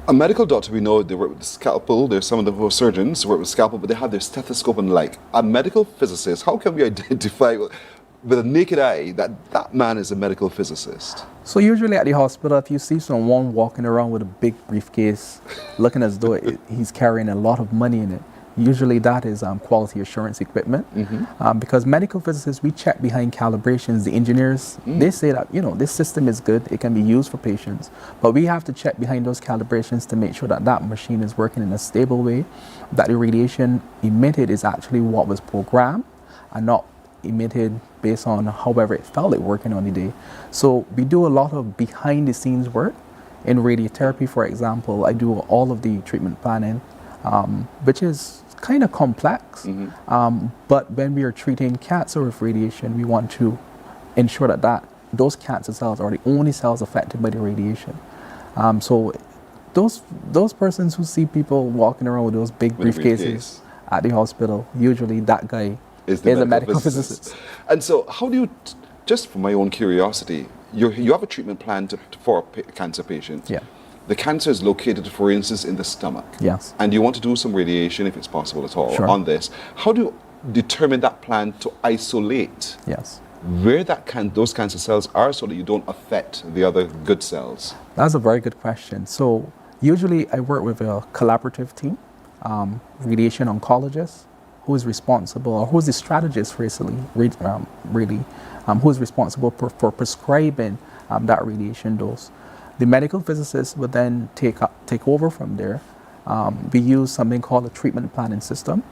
A medical doctor, we know they work with the scalpel. There's some of them who are surgeons who work with scalpel, but they have their stethoscope and like. A medical physicist, how can we identify with a naked eye that that man is a medical physicist? So usually at the hospital, if you see someone walking around with a big briefcase, looking as though he's carrying a lot of money in it, usually that is quality assurance equipment. Mm-hmm. Because medical physicists, we check behind calibrations. The engineers, they say that, this system is good, it can be used for patients, but we have to check behind those calibrations to make sure that that machine is working in a stable way, that the radiation emitted is actually what was programmed and not emitted based on however it felt it working on the day. So we do a lot of behind the scenes work. In radiotherapy, for example, I do all of the treatment planning, which is kind of complex. Mm-hmm. But when we are treating cancer with radiation, we want to ensure that that those cancer cells are the only cells affected by the radiation. So those persons who see people walking around with those big briefcases at the hospital, usually that guy is a medical physicist. And so how do you, just for my own curiosity, you have a treatment plan for a cancer patient. Yeah. The cancer is located, for instance, in the stomach. Yes. And you want to do some radiation, if it's possible at all, Sure. on this. How do you determine that plan to isolate where those cancer cells are so that you don't affect the other good cells? That's a very good question. So usually I work with a collaborative team, radiation oncologist, who is responsible, or who is the strategist who is responsible for prescribing that radiation dose. The medical physicist would then take over from there. We use something called a treatment planning system.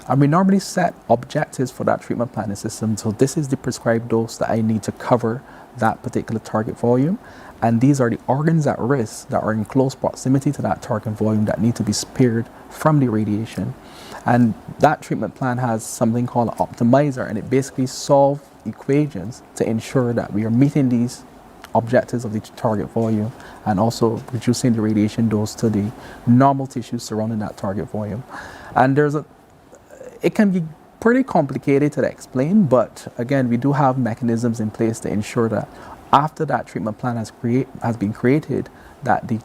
And we normally set objectives for that treatment planning system. So this is the prescribed dose that I need to cover that particular target volume. And these are the organs at risk that are in close proximity to that target volume that need to be spared from the radiation. And that treatment plan has something called an optimizer, and it basically solves equations to ensure that we are meeting these objectives of the target volume and also reducing the radiation dose to the normal tissues surrounding that target volume. And it can be pretty complicated to explain, but again, we do have mechanisms in place to ensure that after that treatment plan has been created, that the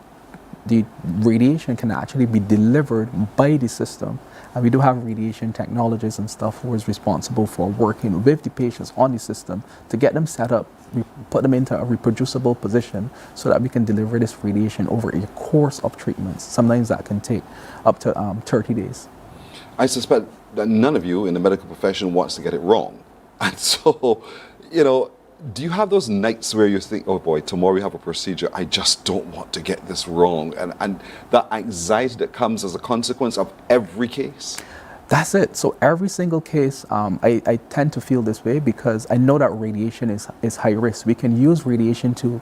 radiation can actually be delivered by the system. And we do have radiation technologists and stuff who is responsible for working with the patients on the system to get them set up, we put them into a reproducible position so that we can deliver this radiation over a course of treatments. Sometimes that can take up to 30 days. I suspect that none of you in the medical profession wants to get it wrong. And so, do you have those nights where you think, oh boy, tomorrow we have a procedure, I just don't want to get this wrong, and that anxiety that comes as a consequence of every case? That's it. So every single case, I tend to feel this way because I know that radiation is high risk. We can use radiation to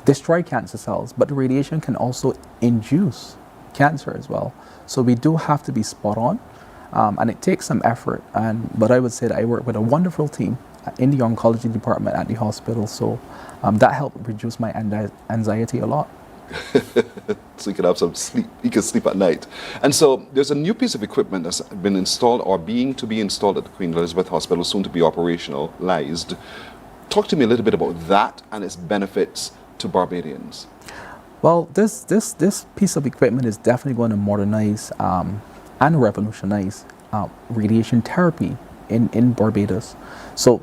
destroy cancer cells, but the radiation can also induce cancer as well. So we do have to be spot on, and it takes some effort. But I would say that I work with a wonderful team in the oncology department at the hospital, so that helped reduce my anxiety a lot. So you can have some sleep, you can sleep at night. And so there's a new piece of equipment that's been installed or being to be installed at the Queen Elizabeth Hospital, soon to be operationalized. Talk to me a little bit about that and its benefits to Barbadians. Well, this piece of equipment is definitely going to modernize and revolutionize radiation therapy in Barbados. So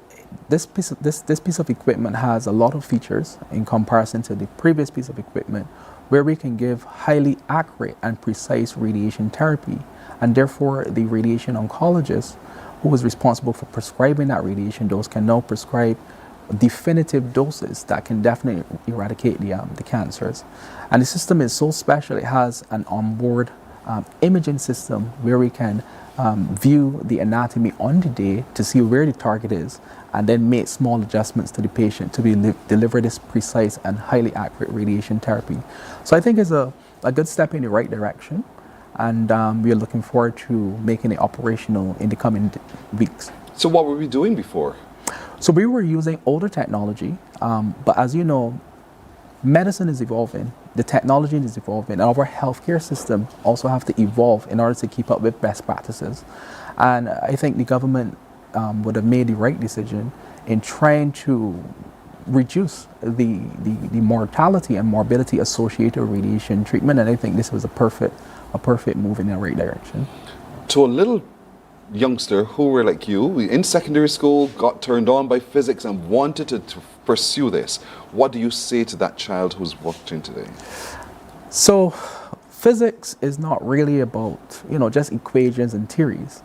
this piece of equipment has a lot of features in comparison to the previous piece of equipment, where we can give highly accurate and precise radiation therapy, and therefore the radiation oncologist who is responsible for prescribing that radiation dose can now prescribe definitive doses that can definitely eradicate the cancers. And the system is so special, it has an onboard imaging system where we can view the anatomy on the day to see where the target is, and then make small adjustments to the patient to deliver this precise and highly accurate radiation therapy. So I think it's a good step in the right direction, and we are looking forward to making it operational in the coming weeks. So what were we doing before? So we were using older technology, but as you know, medicine is evolving, the technology is evolving, and our healthcare system also have to evolve in order to keep up with best practices. And I think the government would have made the right decision in trying to reduce the mortality and morbidity associated with radiation treatment, and I think this was a perfect move in the right direction. To a little youngster who were like you, in secondary school, got turned on by physics and wanted to pursue this, what do you say to that child who's watching today? So physics is not really about, just equations and theories.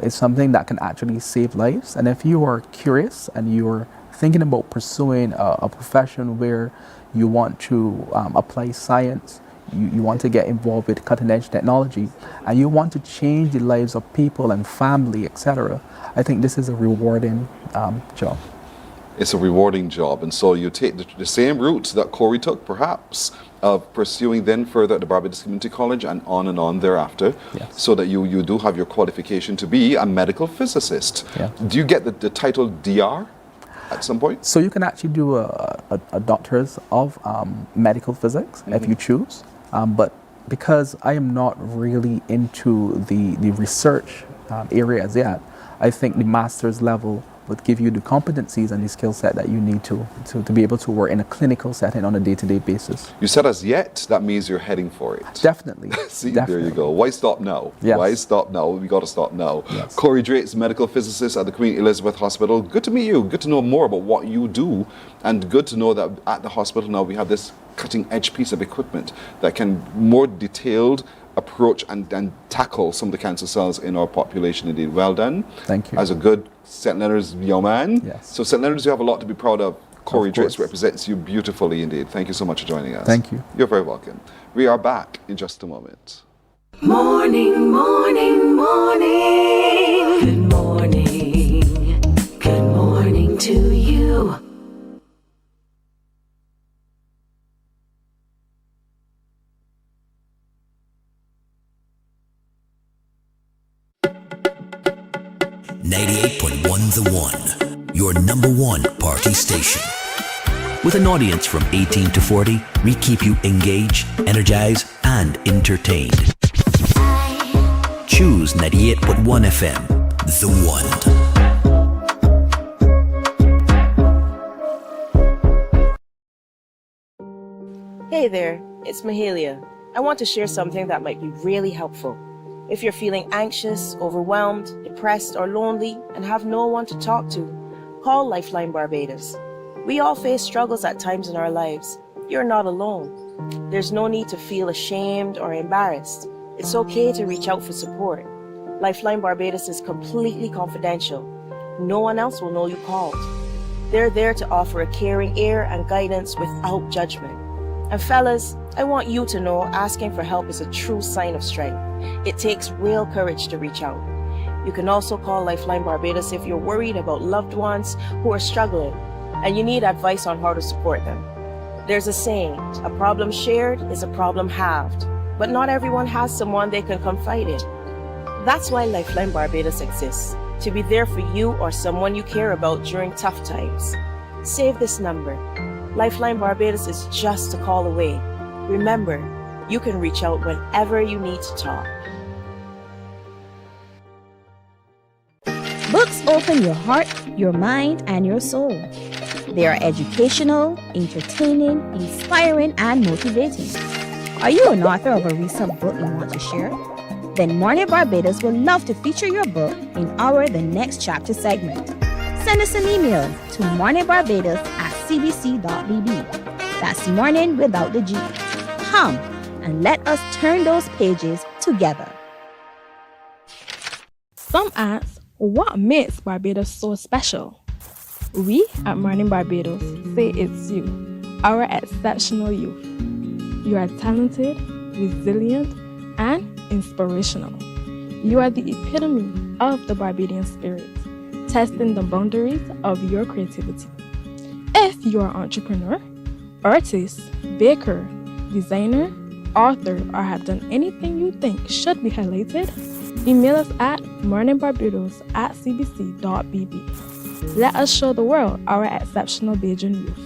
It's something that can actually save lives. And if you are curious and you're thinking about pursuing a profession where you want to apply science, you want to get involved with cutting-edge technology, and you want to change the lives of people and family, etc., I think this is a rewarding job. It's a rewarding job, and so you take the same route that Corey took, perhaps, of pursuing then further at the Barbados Community College and on thereafter, yes, so that you do have your qualification to be a medical physicist. Yeah. Do you get the title DR? at some point? So you can actually do a doctor's of medical physics if you choose. But because I am not really into the research area as yet, I think the master's level would give you the competencies and the skill set that you need to be able to work in a clinical setting on a day-to-day basis. You said as yet, that means you're heading for it. Definitely. See, Definitely. there you go. Why stop now? Yes. Why stop now? We got to stop now. Yes. Corey Drates, medical physicist at the Queen Elizabeth Hospital. Good to meet you. Good to know more about what you do, and good to know that at the hospital now we have this cutting-edge piece of equipment that can more detailed approach and tackle some of the cancer cells in our population. Indeed, well done. Thank you. As a good St. Leonard's young man. Yes. So St. Leonard's, you have a lot to be proud of. Corey Of course. Drates represents you beautifully indeed. Thank you so much for joining us. Thank you. You're very welcome. We are back in just a moment. Morning, morning, morning. Good morning. Good morning to you. The One, your number one party station. With an audience from 18 to 40, we keep you engaged, energized, and entertained. Choose 98.1 FM, The One. Hey there, it's Mahalia. I want to share something that might be really helpful. If you're feeling anxious, overwhelmed, depressed, or lonely, and have no one to talk to, call Lifeline Barbados. We all face struggles at times in our lives. You're not alone. There's no need to feel ashamed or embarrassed. It's okay to reach out for support. Lifeline Barbados is completely confidential. No one else will know you called. They're there to offer a caring ear and guidance without judgment. And fellas, I want you to know asking for help is a true sign of strength. It takes real courage to reach out. You can also call Lifeline Barbados if you're worried about loved ones who are struggling and you need advice on how to support them. There's a saying, a problem shared is a problem halved, but not everyone has someone they can confide in. That's why Lifeline Barbados exists, to be there for you or someone you care about during tough times. Save this number. Lifeline Barbados is just a call away. Remember, you can reach out whenever you need to talk. Books open your heart, your mind, and your soul. They are educational, entertaining, inspiring, and motivating. Are you an author of a recent book you want to share? Then Mornin Barbados would love to feature your book in our The Next Chapter segment. Send us an email to morninbarbados@cbc.bb. That's morning without the G. Come and let us turn those pages together. Some ask, what makes Barbados so special? We at Mornin Barbados say it's you, our exceptional youth. You are talented, resilient, and inspirational. You are the epitome of the Barbadian spirit, testing the boundaries of your creativity. If you are an entrepreneur, artist, baker, designer, author, or have done anything you think should be highlighted, email us at morninbarbados@cbc.bb. Let us show the world our exceptional Bajan youth.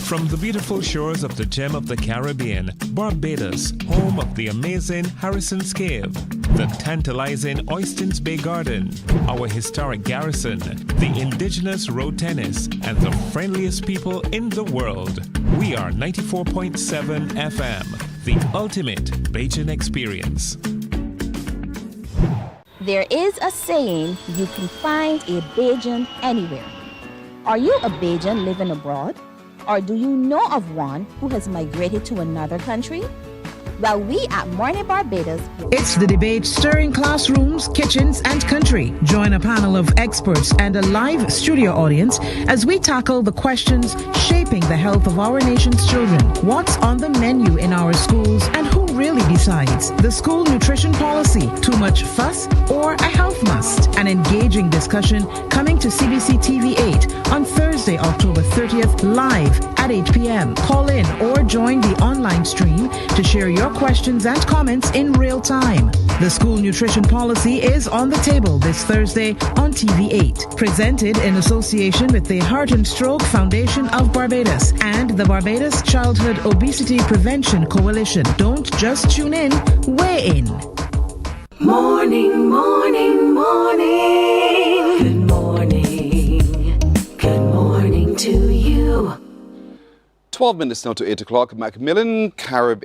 From the beautiful shores of the gem of the Caribbean, Barbados, home of the amazing Harrison's Cave, the tantalizing Oystins Bay Garden, our historic garrison, the indigenous road tennis, and the friendliest people in the world. We are 94.7 FM, the ultimate Bajan experience. There is a saying, you can find a Bajan anywhere. Are you a Bajan living abroad? Or do you know of one who has migrated to another country? Well, we at Mornin Barbados... It's the debate stirring classrooms, kitchens, and country. Join a panel of experts and a live studio audience as we tackle the questions shaping the health of our nation's children. What's on the menu in our schools and who really decides? The school nutrition policy, too much fuss or a health must? An engaging discussion coming to CBC TV 8 on Thursday, Thursday, October 30th, live at 8 p.m. Call in or join the online stream to share your questions and comments in real time. The school nutrition policy is on the table this Thursday on TV8. Presented in association with the Heart and Stroke Foundation of Barbados and the Barbados Childhood Obesity Prevention Coalition. Don't just tune in, weigh in. Morning, morning, morning. Good morning. Good morning to you. 12 minutes now to 8 o'clock. Macmillan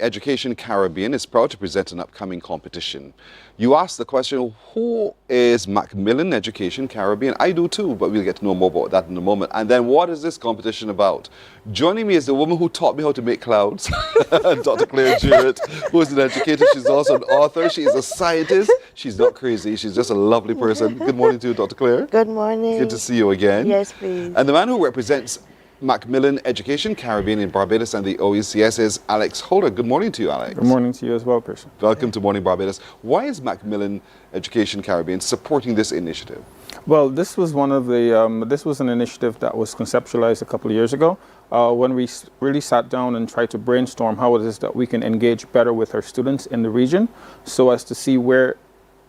Education Caribbean is proud to present an upcoming competition. You ask the question, who is Macmillan Education Caribbean? I do too, but we'll get to know more about that in a moment. And then what is this competition about? Joining me is the woman who taught me how to make clouds, Dr. Claire Jarrett, who is an educator. She's also an author. She's a scientist. She's not crazy. She's just a lovely person. Good morning to you, Dr. Claire. Good morning. Good to see you again. Yes, please. And the man who represents Macmillan Education Caribbean in Barbados and the OECS is Alex Holder. Good morning to you, Alex. Good morning to you as well, Pearson. Welcome to Morning Barbados. Why is Macmillan Education Caribbean supporting this initiative? Well, this was one of the this was an initiative that was conceptualized a couple of years ago when we really sat down and tried to brainstorm how it is that we can engage better with our students in the region, so as to see where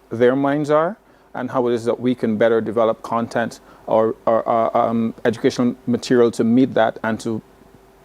their minds are and how it is that we can better develop content or educational material to meet that and to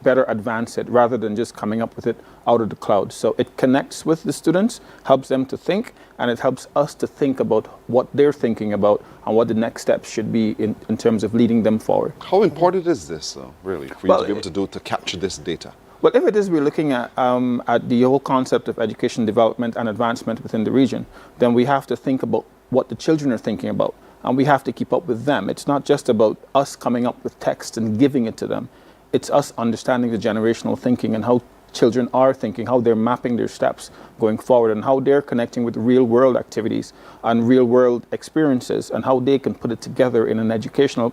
better advance it rather than just coming up with it out of the cloud. So it connects with the students, helps them to think, and it helps us to think about what they're thinking about and what the next steps should be in terms of leading them forward. How important is this, though, really, for you to be able to capture this data? Well, if it is we're looking at the whole concept of education development and advancement within the region, then we have to think about what the children are thinking about. And we have to keep up with them. It's not just about us coming up with text and giving it to them. It's us understanding the generational thinking and how children are thinking, how they're mapping their steps going forward, and how they're connecting with real world activities and real world experiences, and how they can put it together in an educational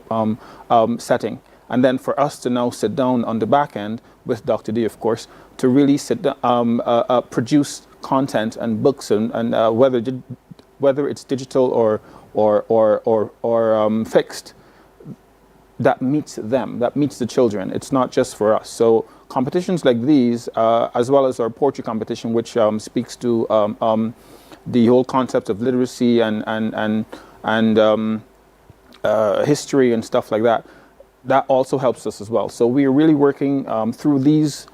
setting. And then for us to now sit down on the back end with Dr. D, of course, to really produce content and books and whether it's digital or fixed, that meets them, that meets the children. It's not just for us. So competitions like these, as well as our poetry competition, which speaks to the whole concept of literacy and history and stuff like that, that also helps us as well. So we are really working through these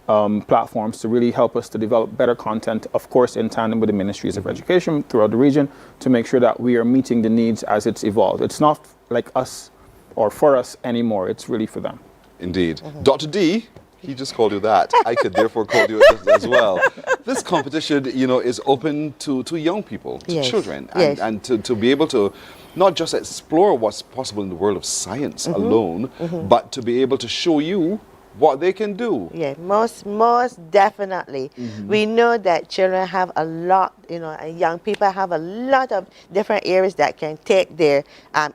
platforms to really help us to develop better content, of course, in tandem with the Ministries of Education throughout the region, to make sure that we are meeting the needs as it's evolved. It's not like us or for us anymore. It's really for them. Indeed. Dr. D, he just called you that. I could therefore call you this as well. This competition, is open to young people, to children, and to be able to not just explore what's possible in the world of science alone, but to be able to show you what they can do. Yeah, most definitely. We know that children have a lot, and young people have a lot of different areas that can take their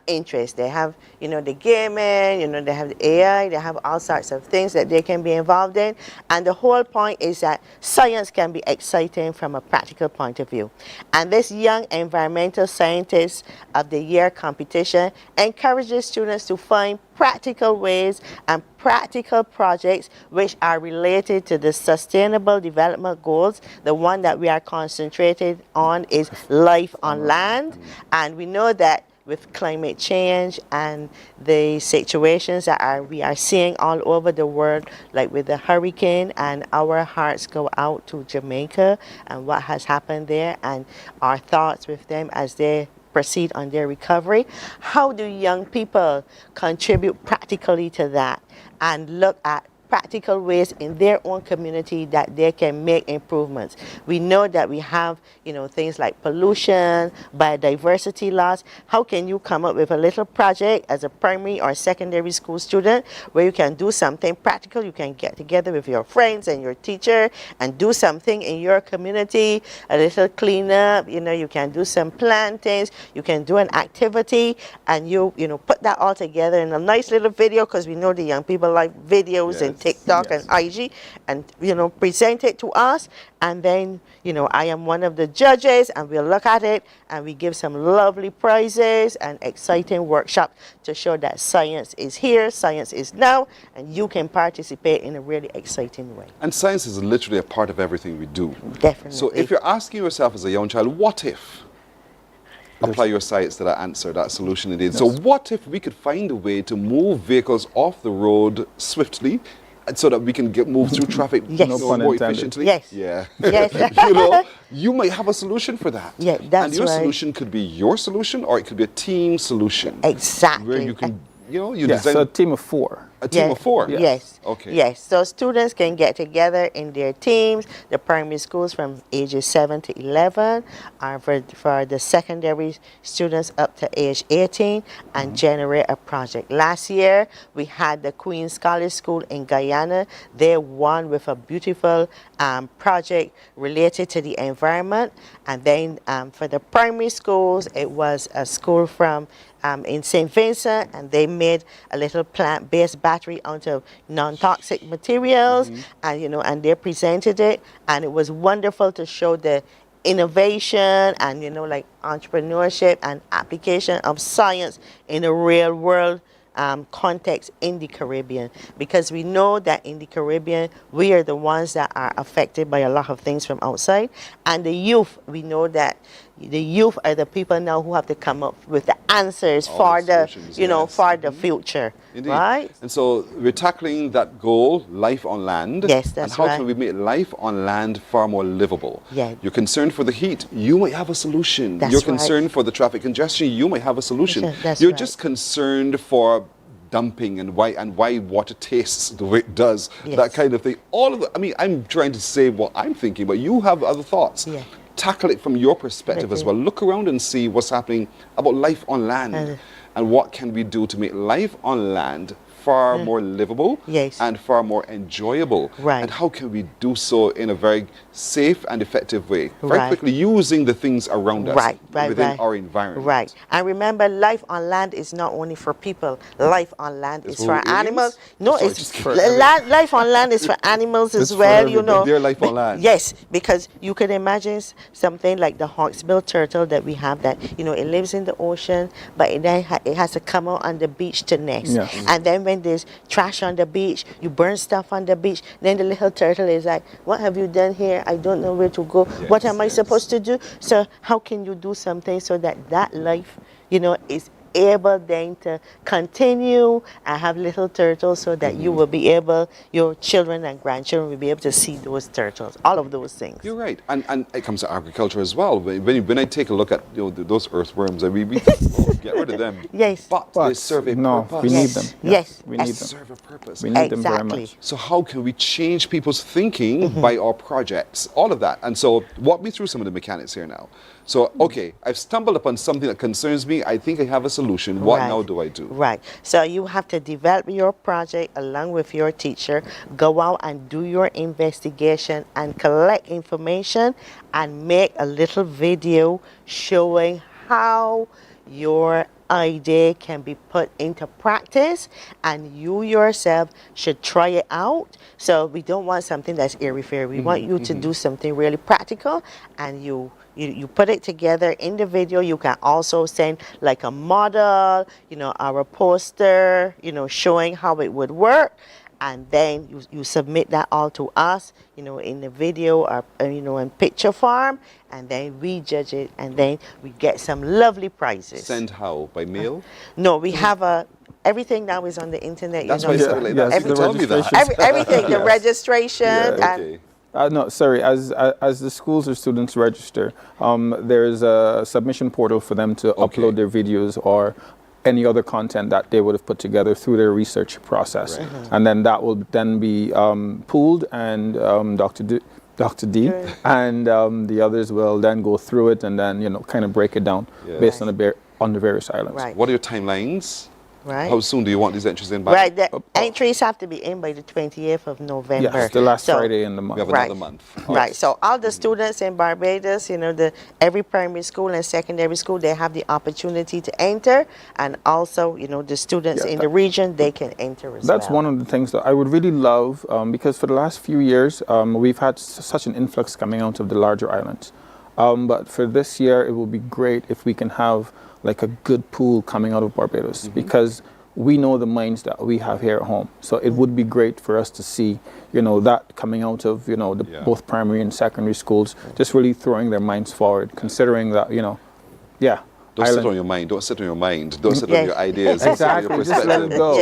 interest. They have, the gaming, they have the AI, they have all sorts of things that they can be involved in. And the whole point is that science can be exciting from a practical point of view. And this Young Environmental Scientist of the Year competition encourages students to find practical ways and practical projects which are related to the Sustainable Development Goals. The one that we are concentrated on is life on land, and we know that with climate change and the situations that we are seeing all over the world, like with the hurricane, and our hearts go out to Jamaica and what has happened there, and our thoughts with them as they proceed on their recovery. How do young people contribute practically to that and look at practical ways in their own community that they can make improvements? We know that we have, things like pollution, biodiversity loss. How can you come up with a little project as a primary or secondary school student where you can do something practical? You can get together with your friends and your teacher and do something in your community, a little cleanup, you can do some plantings, you can do an activity, and you put that all together in a nice little video, because we know the young people like videos and TikTok and IG, and present it to us, and then I am one of the judges, and we'll look at it and we give some lovely prizes and exciting workshops to show that science is here, science is now, and you can participate in a really exciting way. And science is literally a part of everything we do. Definitely. So if you're asking yourself as a young child, what if? Apply your science to that answer, that solution indeed. Yes. So what if we could find a way to move vehicles off the road swiftly, so that we can move through traffic more efficiently? Yes. Yeah. Yes. You might have a solution for that. Yeah, that's And your right. solution could be your solution, or it could be a team solution. Exactly. Where you can, you yes, design a team of 4. A team of 4? Yes. Okay. Yes. So students can get together in their teams. The primary schools from ages 7 to 11 are for the secondary students up to age 18 and generate a project. Last year, we had the Queen's College School in Guyana. They won with a beautiful project related to the environment. And then for the primary schools, it was a school from in St. Vincent, and they made a little plant-based battery out of non-toxic materials, and and they presented it, and it was wonderful to show the innovation and like entrepreneurship and application of science in a real world context in the Caribbean, because we know that in the Caribbean we are the ones that are affected by a lot of things from outside, and the youth, we know that the youth are the people now who have to come up with the answers for the for the future. Indeed. Right? And so we're tackling that goal, life on land. Yes, that's And how right. can we make life on land far more livable? Yeah. You're concerned for the heat, you might have a solution. That's You're right. concerned for the traffic congestion, you might have a solution. That's You're right. just concerned for dumping and why water tastes the way it does, that kind of thing. All of the, I mean, I'm trying to say what I'm thinking, but you have other thoughts. Yeah. Tackle it from your perspective as well. Look around and see what's happening about life on land, and what can we do to make life on land far more livable and far more enjoyable. Right. And how can we do so in a very safe and effective way? Very Right. quickly, using the things around us within our environment. Right. And remember, life on land is not only for people. Life on land is for animals. No, Sorry, it's just for life on land is for animals as It's for well, everybody. Their life on land. Yes, because you can imagine something like the hawksbill turtle that we have that, it lives in the ocean, but it has to come out on the beach to nest. Yes. And then when there's trash on the beach, you burn stuff on the beach, then the little turtle is like, what have you done here? I don't know where to go. What am I supposed to do? So how can you do something so that life, is able then to continue and have little turtles, so that you will be able, your children and grandchildren will be able to see those turtles, all of those things. You're right, and it comes to agriculture as well. When I take a look at those earthworms, we get rid of them. Yes, but they serve a purpose. We need them. Yes, we need them. Serve a purpose. We need them very much. So how can we change people's thinking by our projects? All of that. And so walk me through some of the mechanics here now. So, okay, I've stumbled upon something that concerns me. I think I have a solution. What now do I do? Right. So you have to develop your project along with your teacher, go out and do your investigation and collect information and make a little video showing how your idea can be put into practice, and you yourself should try it out. So we don't want something that's airy-fairy. We want you to do something really practical, and you put it together in the video. You can also send like a model, or a poster, showing how it would work. And then you submit that all to us, in the video or, in picture form. And then we judge it, and then we get some lovely prizes. Send how? By mail? No, we have everything now is on the internet. That's why I said it like that. Tell me that. Everything, the registration. Okay. No, sorry. As the schools or students register, there's a submission portal for them to upload their videos or any other content that they would have put together through their research process, and then that will then be pooled, and Dr. D and the others will then go through it and then kind of break it down based on the various islands. Right. What are your timelines? right? How soon do you want these entries in by? Right, the entries have to be in by the 28th of November. Yes, the last Friday in the month. We have another month. Right, so all the students in Barbados, you know, every primary school and secondary school, they have the opportunity to enter, and also, you know, the students in the region, they can enter as well. That's one of the things that I would really love, because for the last few years, we've had such an influx coming out of the larger islands. But for this year, it will be great if we can have like a good pool coming out of Barbados, because we know the minds that we have here at home. So it would be great for us to see, you know, that coming out of, you know, both primary and secondary schools, just really throwing their minds forward, considering that, you know, Don't sit on your mind. Don't sit on your mind. Don't sit on your ideas. Exactly. Your Just let it go.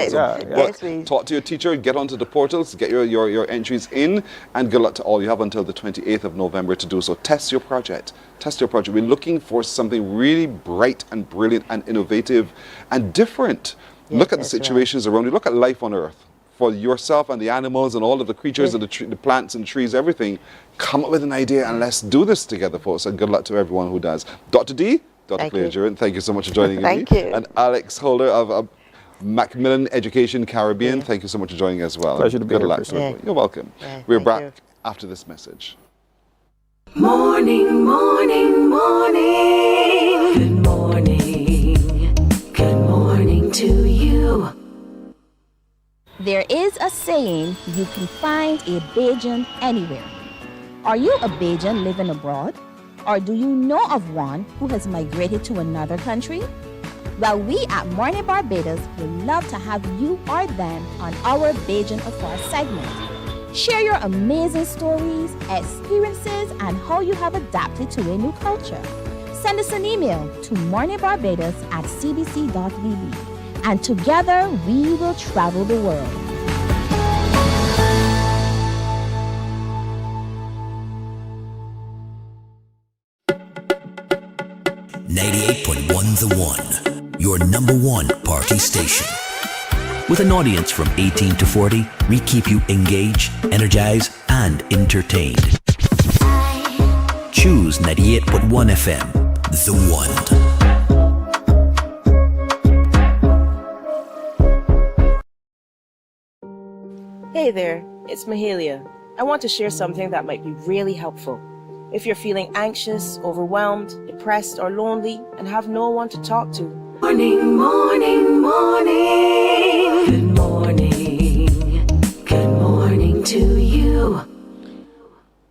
Talk to your teacher. Get onto the portals. Get your entries in. And good luck to all. You have until the 28th of November to do so. Test your project. Test your project. We're looking for something really bright and brilliant and innovative and different. Look at the situations around you. Look at life on Earth. For yourself and the animals and all of the creatures and the plants and trees, everything. Come up with an idea and let's do this together, folks. And good luck to everyone who does. Dr. D. Dr. Claire Duran, thank you so much for joining me. Thank you. And Alex Holder of Macmillan Education Caribbean, thank you so much for joining as well. Pleasure to be here. You're welcome. We're back after this message. Morning, morning, morning. Good morning. Good morning to you. There is a saying, you can find a Bajan anywhere. Are you a Bajan living abroad? Or do you know of one who has migrated to another country? Well, we at Mornin Barbados would love to have you or them on our Bajan Affair segment. Share your amazing stories, experiences, and how you have adapted to a new culture. Send us an email to morninbarbados@cbc.vb, and together we will travel the world. The One, your number one party station. With an audience from 18 to 40, we keep you engaged, energized, and entertained. Choose 98.1 FM, The One. Hey there, it's Mahalia. I want to share something that might be really helpful. If you're feeling anxious, overwhelmed, depressed, or lonely, and have no one to talk to. Morning, morning, morning. Good morning. Good morning to you.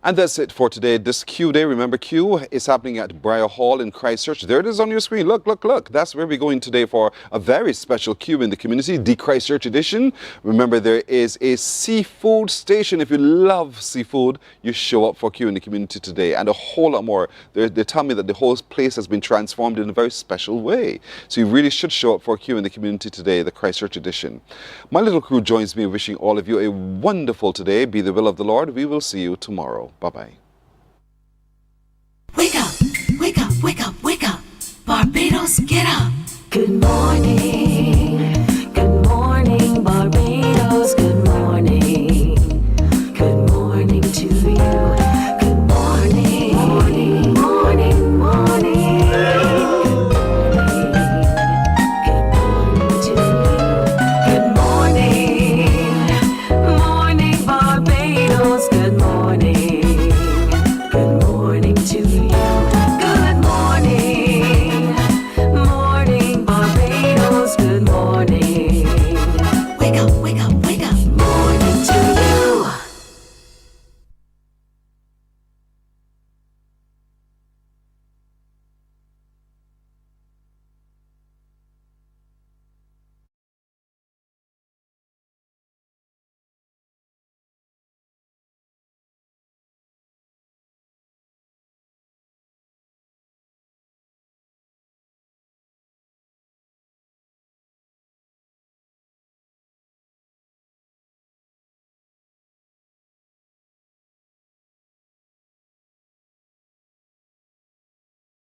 And that's it for today. This Q Day, remember Q is happening at Briar Hall in Christchurch. There it is on your screen. Look, look, look. That's where we're going today for a very special Q in the community, the Christchurch edition. Remember, there is a seafood station. If you love seafood, you show up for Q in the community today, and a whole lot more. They tell me that the whole place has been transformed in a very special way. So you really should show up for Q in the community today, the Christchurch edition. My little crew joins me wishing all of you a wonderful today. Be the will of the Lord. We will see you tomorrow. Bye-bye. Wake up, wake up, wake up, wake up. Barbados, get up. Good morning.